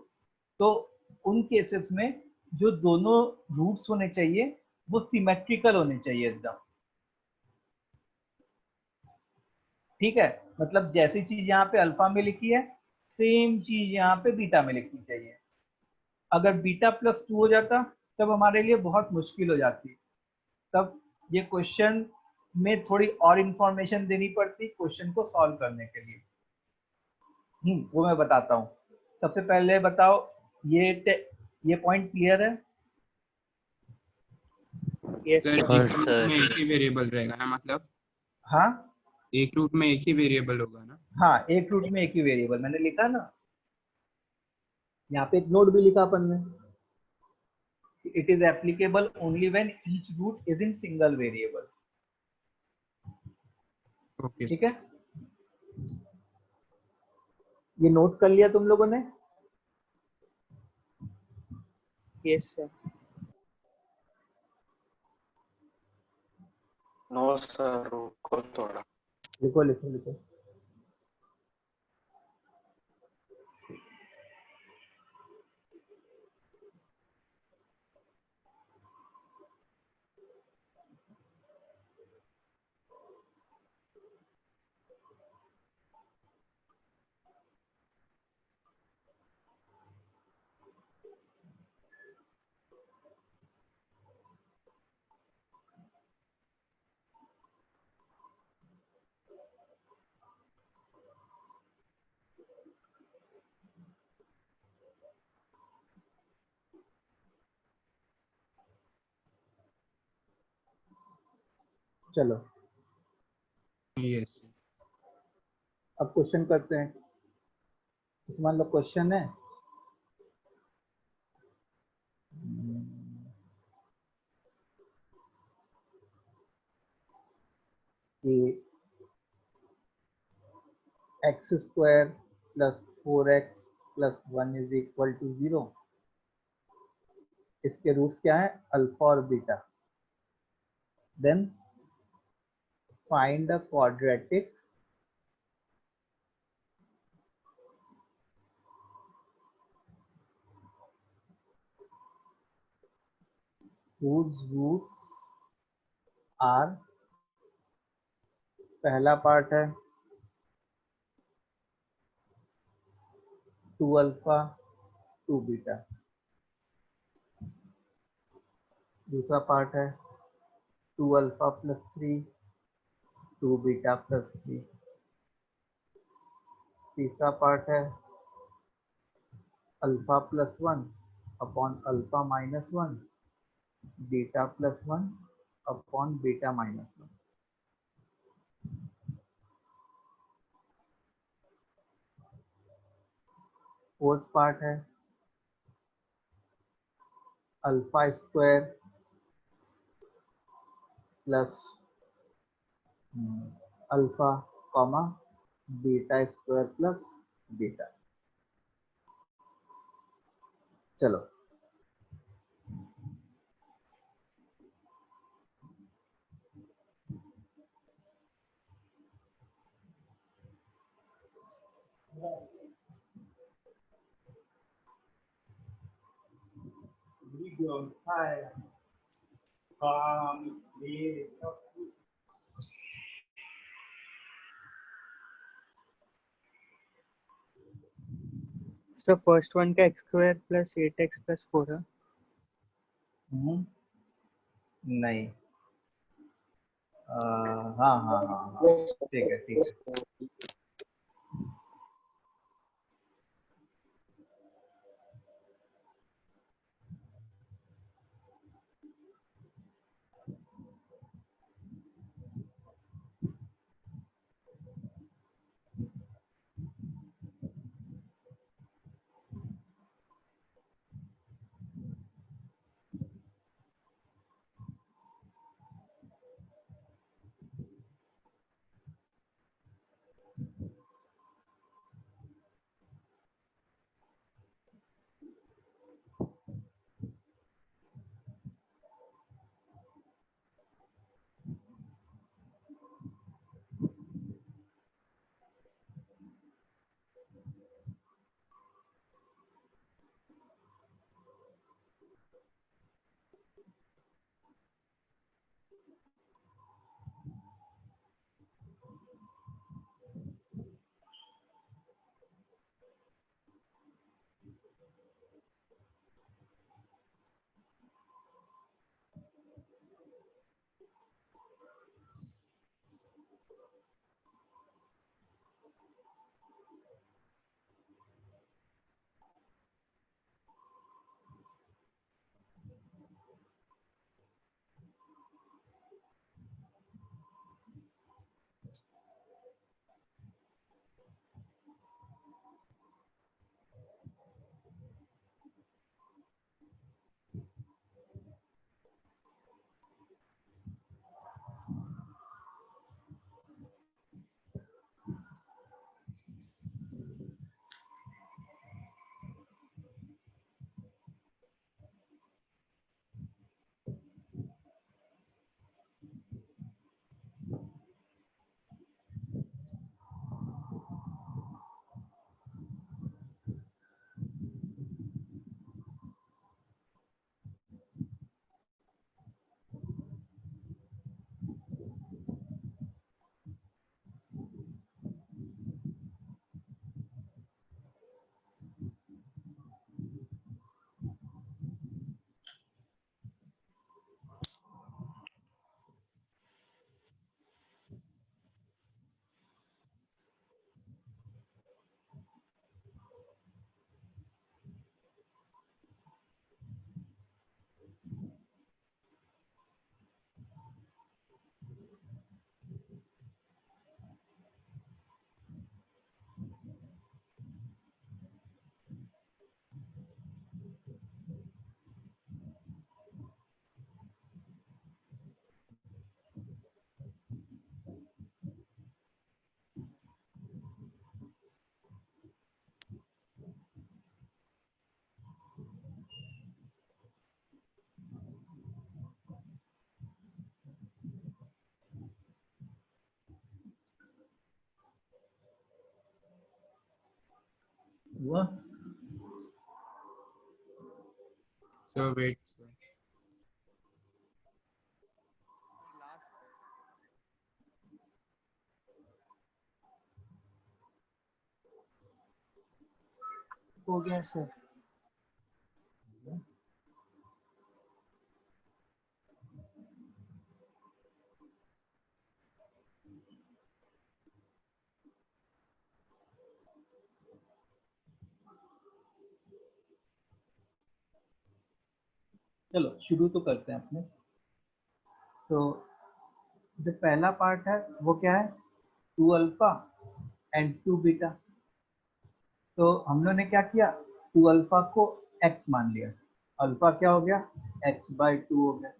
तो उन केसेस में जो दोनों रूट्स होने चाहिए वो सिमेट्रिकल होने चाहिए एकदम। ठीक है, मतलब जैसी चीज यहाँ पे अल्फा में लिखी है सेम चीज यहाँ पे बीटा में लिखनी चाहिए। अगर बीटा प्लस 2 हो जाता तब हमारे लिए बहुत मुश्किल हो जाती, तब ये क्वेश्चन में थोड़ी और इंफॉर्मेशन देनी पड़ती क्वेश्चन को सॉल्व करने के लिए। वो मैं बताता हूँ। सबसे पहले बताओ, ये पॉइंट क्लियर है? Yes sir sir. इस रूट में एक ही वेरिएबल रहेगा ना, मतलब हाँ एक रूट में एक ही वेरिएबल होगा ना? हाँ, एक रूट में एक ही वेरिएबल मैंने लिखा ना, यहाँ पे एक नोट भी लिखा अपन ने, it is applicable only when each root is in single variable. Okay ठीक है, ये नोट कर लिया तुम लोगों ने? Yes sir. नो सर, रुको थोड़ा। लिखो लिखो लिखो। चलो यस। अब क्वेश्चन करते हैं। मान लो क्वेश्चन है कि x square plus 4x plus 1 is equal to 0 इसके रूट्स क्या है? अल्फा और beta. Then find the quadratic whose roots are, पहला पार्ट है 2 अल्फा 2 बीटा, दूसरा पार्ट है 2 अल्फा प्लस 3 2 बीटा प्लस 3, तीसरा पार्ट है alpha plus 1 upon alpha minus 1 beta plus 1 upon beta minus 1। Fourth part है alpha square plus alpha comma beta square plus beta. चलो So first one का x square plus 8x plus 4 है। नहीं, हाँ हाँ हाँ हाँ, ठीक है ठीक है। हुआ? So wait, sir. हो गया सर। चलो शुरू तो करते हैं अपने। तो जो पहला पार्ट है वो क्या है, 2 अल्फा एंड 2 बीटा। तो हम लोगों ने क्या किया, 2 अल्फा को x मान लिया, अल्फा क्या हो गया, x/2 हो गया।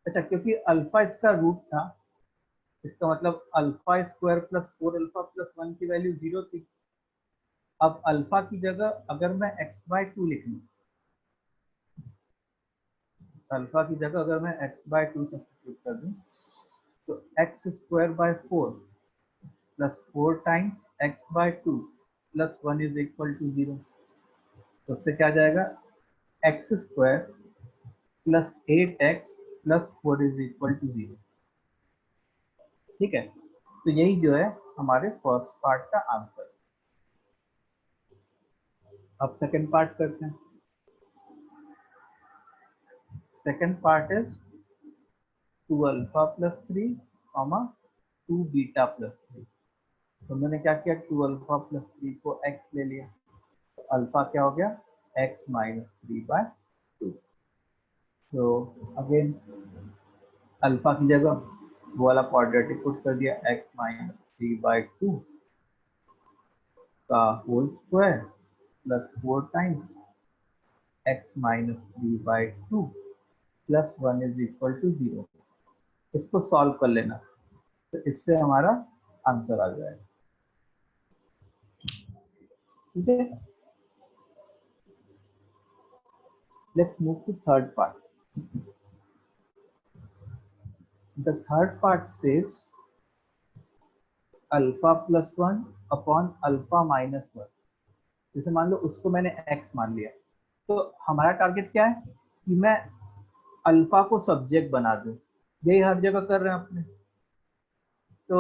अच्छा, क्योंकि अल्फा इसका रूट था, इसका मतलब alpha square plus 4 alpha plus 1 की वैल्यू 0 थी। अब अल्फा की जगह अगर मैं x/2 लिख लूँ, अल्फा की जगह अगर मैं x/2 सब्स्टिट्यूट कर दूँ, तो x² 4 plus 4 times x/2 plus 1 is equal to 0। तो उससे क्या जाएगा, x² plus 8x plus 4 is equal to 0। ठीक है, तो यही जो है हमारे फर्स्ट पार्ट का आंसर। अब सेकंड पार्ट करते हैं। Second part is 2 alpha plus 3 2 beta plus 3। तो मैंने क्या किया, 2 अल्फा प्लस 3 को x ले लिया, तो अल्फा क्या हो गया, x माइनस 3/2। तो अगेन अल्फा की जगह वो वाला क्वाड्रेटिक पुट कर दिया, x माइनस 3/2 का whole square plus 4 times x minus 3/2 plus 1 is equal to 0। इसको सॉल्व कर लेना, तो इससे हमारा आंसर आ जाएगा। ठीक है, let's move to third part. The third part says alpha plus 1 upon alpha minus 1। जैसे मान लो उसको मैंने x मान लिया, तो हमारा टारगेट क्या है कि मैं अल्फा को सब्जेक्ट बना दूं, यही हर जगह कर रहे हैं अपने। तो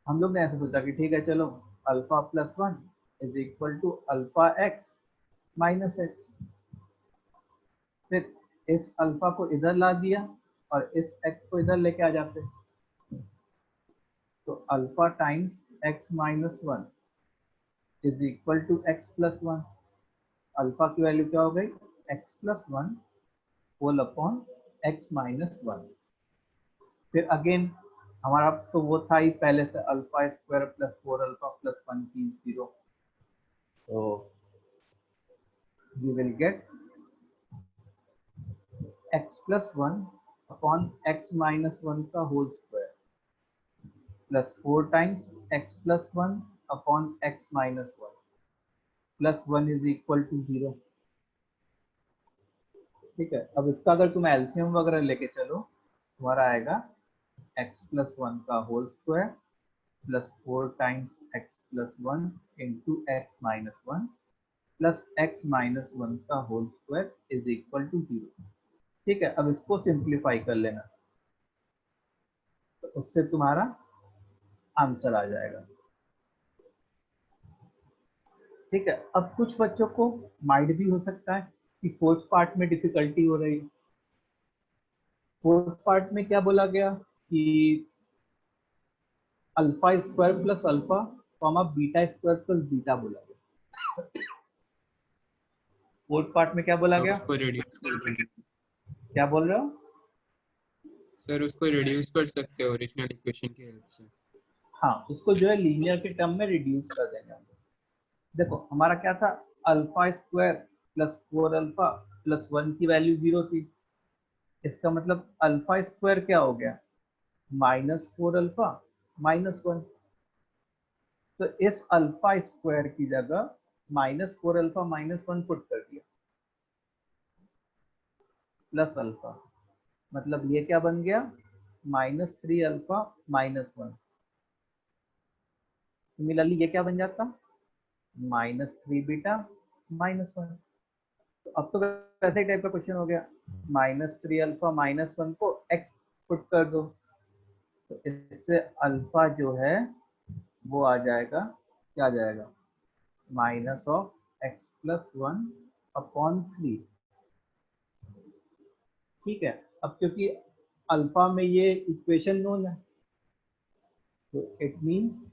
हम लोग ने ऐसे सोचा कि ठीक है चलो alpha plus 1 is equal to alpha x minus x। फिर इस अल्फा को इधर ला दिया और इस x को इधर लेके आ जाते हैं, तो alpha times x minus 1 is equal to x plus 1। Alpha की वैल्यू क्या हो गई, x plus 1 whole upon x minus 1। फिर अगेन हमारा तो वो था ही पहले से, alpha square plus 4 alpha plus 1 की 0। तो we will get x plus 1 upon x minus 1 का whole square plus 4 times x plus 1 upon x minus 1 plus 1 is equal to 0। ठीक है, अब इसका अगर तुम एलसीएम वगैरह लेके चलो, तुम्हारा आएगा x प्लस 1 का whole square plus 4 times x plus 1 into x minus 1 plus x minus 1 का whole square is equal to 0। ठीक है, अब इसको सिंप्लीफाई कर लेना, तो उससे तुम्हारा आंसर आ जाएगा। ठीक है, अब कुछ बच्चों को माइंड भी हो सकता है कि फोर्थ पार्ट में डिफिकल्टी हो रही है। फोर्थ पार्ट में क्या बोला गया कि alpha square plus alpha comma beta square plus beta बोला गया। फोर्थ पार्ट में क्या बोला गया, उसको रिड्यूस कर देंगे क्या बोल रहे हो सर, उसको रिड्यूस कर सकते हो ओरिजिनल इक्वेशन की हेल्प से। हाँ, उसको जो है लीनियर के टर्म में रिड्यूस कर देंगे हम। देखो हमारा क्या था, alpha square plus 4 alpha plus 1 की वैल्यू 0 थी। इसका मतलब अल्फा स्क्वायर क्या हो गया, -4 अल्फा माइनस 1। तो इस अल्फा स्क्वायर की जगह -4 अल्फा माइनस 1 पुट कर दिया प्लस अल्फा, मतलब ये क्या बन गया, -3 अल्फा माइनस 1। सिमिलरली ये क्या बन जाता, -3 बीटा -1। तो अब तो वैसे ही टाइप का क्वेश्चन हो गया, -3 अल्फा -1 को x पुट कर दो, तो इससे अल्फा जो है वो आ जाएगा, क्या आ जाएगा, -(x+1/3)। ठीक है, अब क्योंकि अल्फा में ये इक्वेशन नोन है, तो इट मीन्स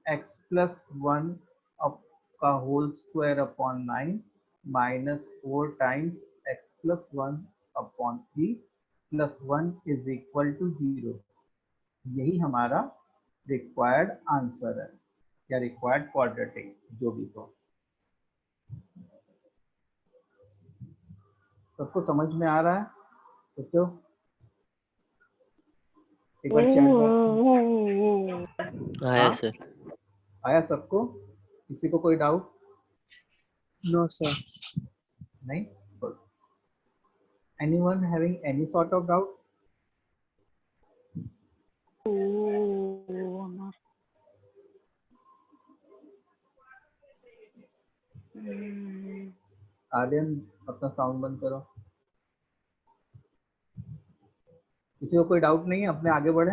x+1 का whole square upon 9 -4 times x+1/3 +1 is equal to 0। यही हमारा रिक्वायर्ड आंसर है, या रिक्वायर्ड क्वाड्रेटिक, जो भी हो। सबको समझ में आ रहा है बच्चों? एक बार चैट बॉक्स आया सर। आया सबको? किसी को कोई डाउट? No sir. नहीं? Good. Anyone having any sort of doubt? Aryan अपना साउंड बंद करो। किसी को कोई डाउट नहीं है? अपने आगे बढ़े।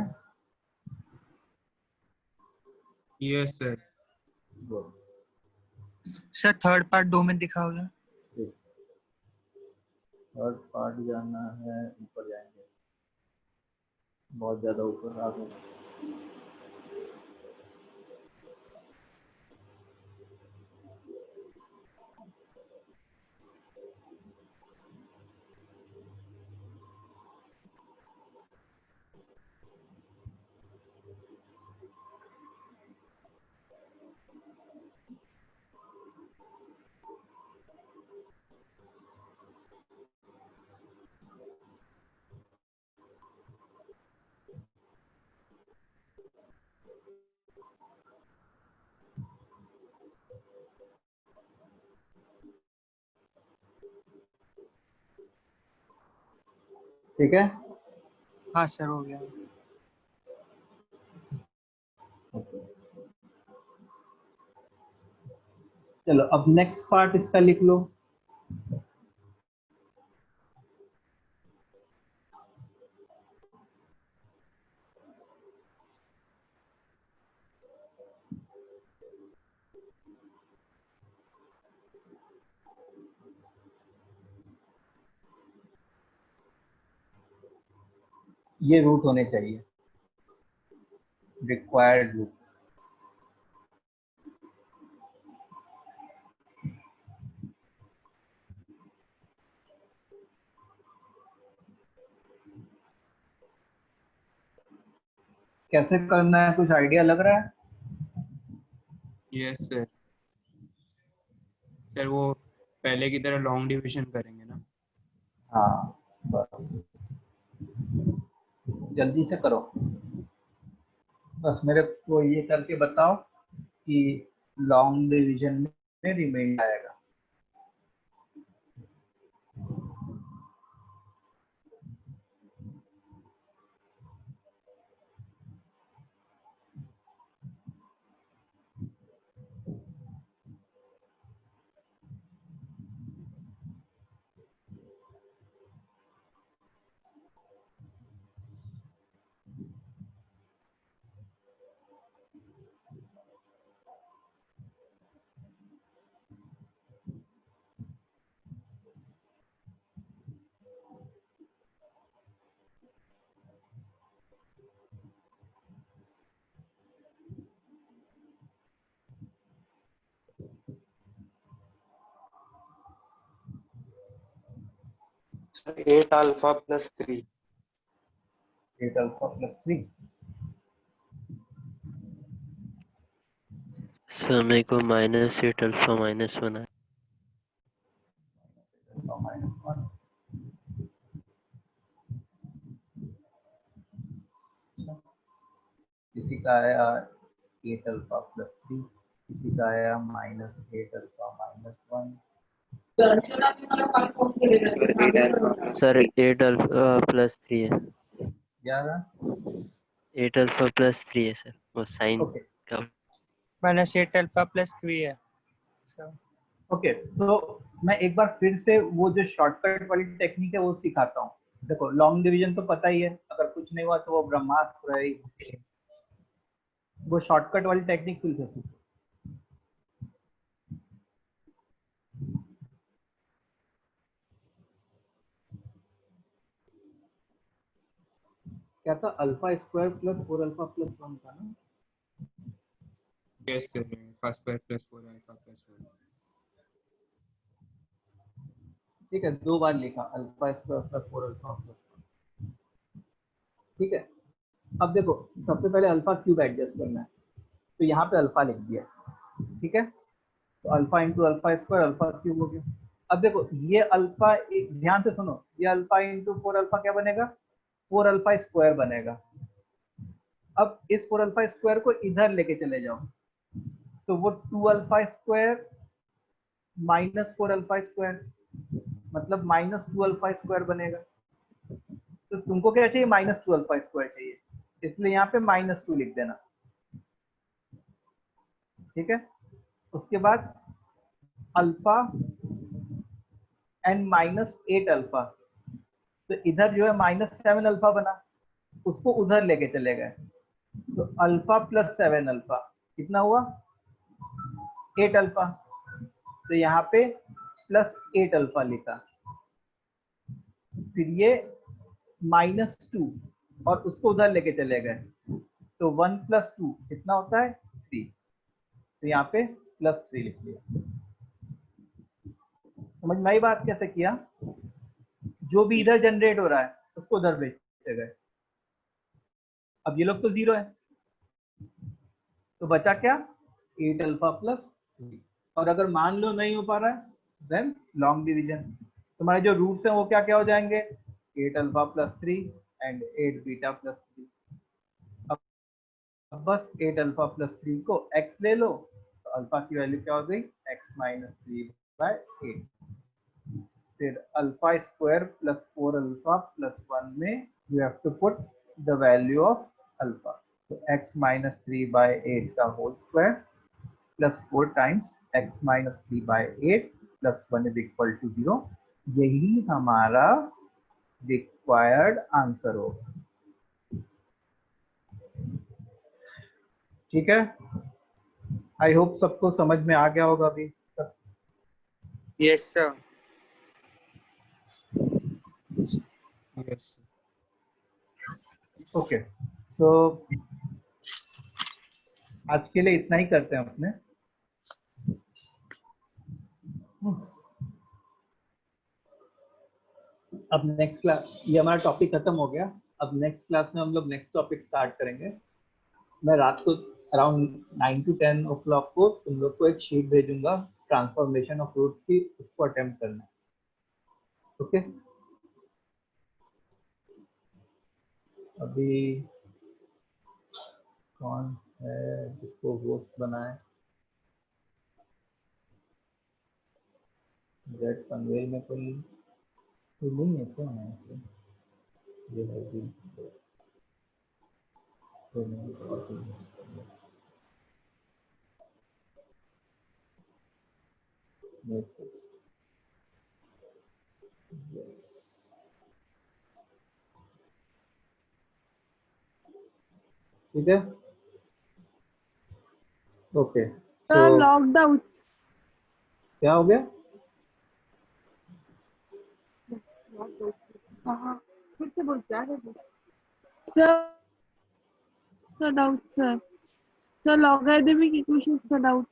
Yes sir. Sir third part 2 में दिखाओगे? थर्ड पार्ट जाना है, ऊपर जाएंगे, बहुत ज्यादा ऊपर आ गए। ठीक है? हाँ सर, हो गया। चलो अब नेक्स्ट पार्ट इसका लिख लो। ये रूट होने चाहिए, रिक्वायर्ड रूट। कैसे करना है, कुछ आइडिया लग रहा है? Yes sir. सर वो पहले की तरह लॉन्ग डिवीजन करेंगे ना? हाँ, बस जल्दी से करो। बस मेरे को ये करके बताओ कि लॉन्ग डिवीजन में रिमाइंडर आएगा। So 8 alpha plus 3. 8 alpha plus 3। Sir मेरे को -8 अल्फा -1 है। किसी का आया 8 अल्फा प्लस 3, किसी का आया -8 अल्फा -1। सर 8 अल्फा +3 है। 11 8 अल्फा प्लस 3 है सर, वो साइन ओके का। माइनस 8 अल्फा प्लस 3 है सर। ओके, तो मैं एक बार फिर से वो जो शॉर्टकट वाली टेक्निक है वो सिखाता हूँ। देखो लॉन्ग डिवीजन तो पता ही है, अगर कुछ नहीं हुआ तो वो ब्रह्मास्त्र है ही। वो शॉर्टकट वाली टेक्निक फिर से सीखो। क्या था? Alpha square plus 4 alpha plus 1 था ना? Yes sir, alpha square plus 4 alpha plus 1। ठीक है, 2 बार लिखा alpha square plus 4 alpha plus 1। ठीक है, अब देखो सबसे पहले अल्फा क्यूब एडजस्ट करना है, तो यहाँ पे अल्फा लिख दिया। ठीक है, तो alpha into alpha square alpha cube हो गया। अब देखो ये अल्फा, ध्यान से सुनो, ये अल्फा इंटू 4 अल्फा क्या बनेगा? 4 अल्फा स्क्वायर बनेगा। अब इस 4 अल्फा स्क्वायर को इधर लेके चले जाओ, तो वो 2 alpha square minus 4 alpha square, मतलब माइनस 2 अल्फा स्क्वायर बनेगा। तो तुमको क्या चाहिए? माइनस 2 अल्फा स्क्वायर चाहिए, इसलिए यहाँ पे -2 लिख देना। ठीक है, उसके बाद अल्फा एंड -8 अल्फा, तो इधर जो है -7 अल्फा बना, उसको उधर लेके चले गए, तो अल्फा प्लस 7 अल्फा कितना हुआ? 8 अल्फा। तो यहाँ पे +8 अल्फा लिखा, फिर ये -2 और उसको उधर लेके चले गए, तो 1 + 2 कितना होता है? 3। तो यहाँ पे +3 लिख दिया। समझ में आई बात कैसे किया? जो भी इधर जनरेट हो रहा है उसको उधर भेजते गए। अब ये लोग तो 0 है, तो बचा क्या? 8 अल्फा प्लस 3। और अगर मान लो नहीं हो पा रहा है, देन लॉन्ग डिवीजन। तुम्हारे जो रूट्स हैं वो क्या क्या हो जाएंगे? 8 alpha plus 3 and 8 beta plus 3। अब बस 8 अल्फा प्लस 3 को x ले लो, तो अल्फा की वैल्यू क्या हो गई? x minus 3/8। फिर alpha square plus 4 alpha plus 1 में you have to put the value of alpha, तो x माइनस 3/8 का whole square plus 4 times x minus 3/8 plus 1 is equal to 0। यही हमारा रिक्वायर्ड आंसर होगा। ठीक है, आई होप सबको समझ में आ गया होगा अभी तक। Yes sir. यस ओके, सो आज के लिए इतना ही करते हैं अपने। अब नेक्स्ट क्लास, ये हमारा टॉपिक खत्म हो गया। अब नेक्स्ट क्लास में हम लोग नेक्स्ट टॉपिक स्टार्ट करेंगे। मैं रात को अराउंड 9 to 10 ओ क्लॉक को तुम लोग को एक शीट भेजूंगा ट्रांसफॉर्मेशन ऑफ रूट्स की, उसको अटेम्प्ट करना है। ओके, अभी कौन है जिसको होस्ट बनाए? जेट पनवेल में कोई नहीं है क्या? ये है जी, तो ठीक है, ओके। Sir logged out. क्या हो गया? हाँ, फिर से बोल, क्या है sir? Doubt sir, logarithmic equations का डाउट।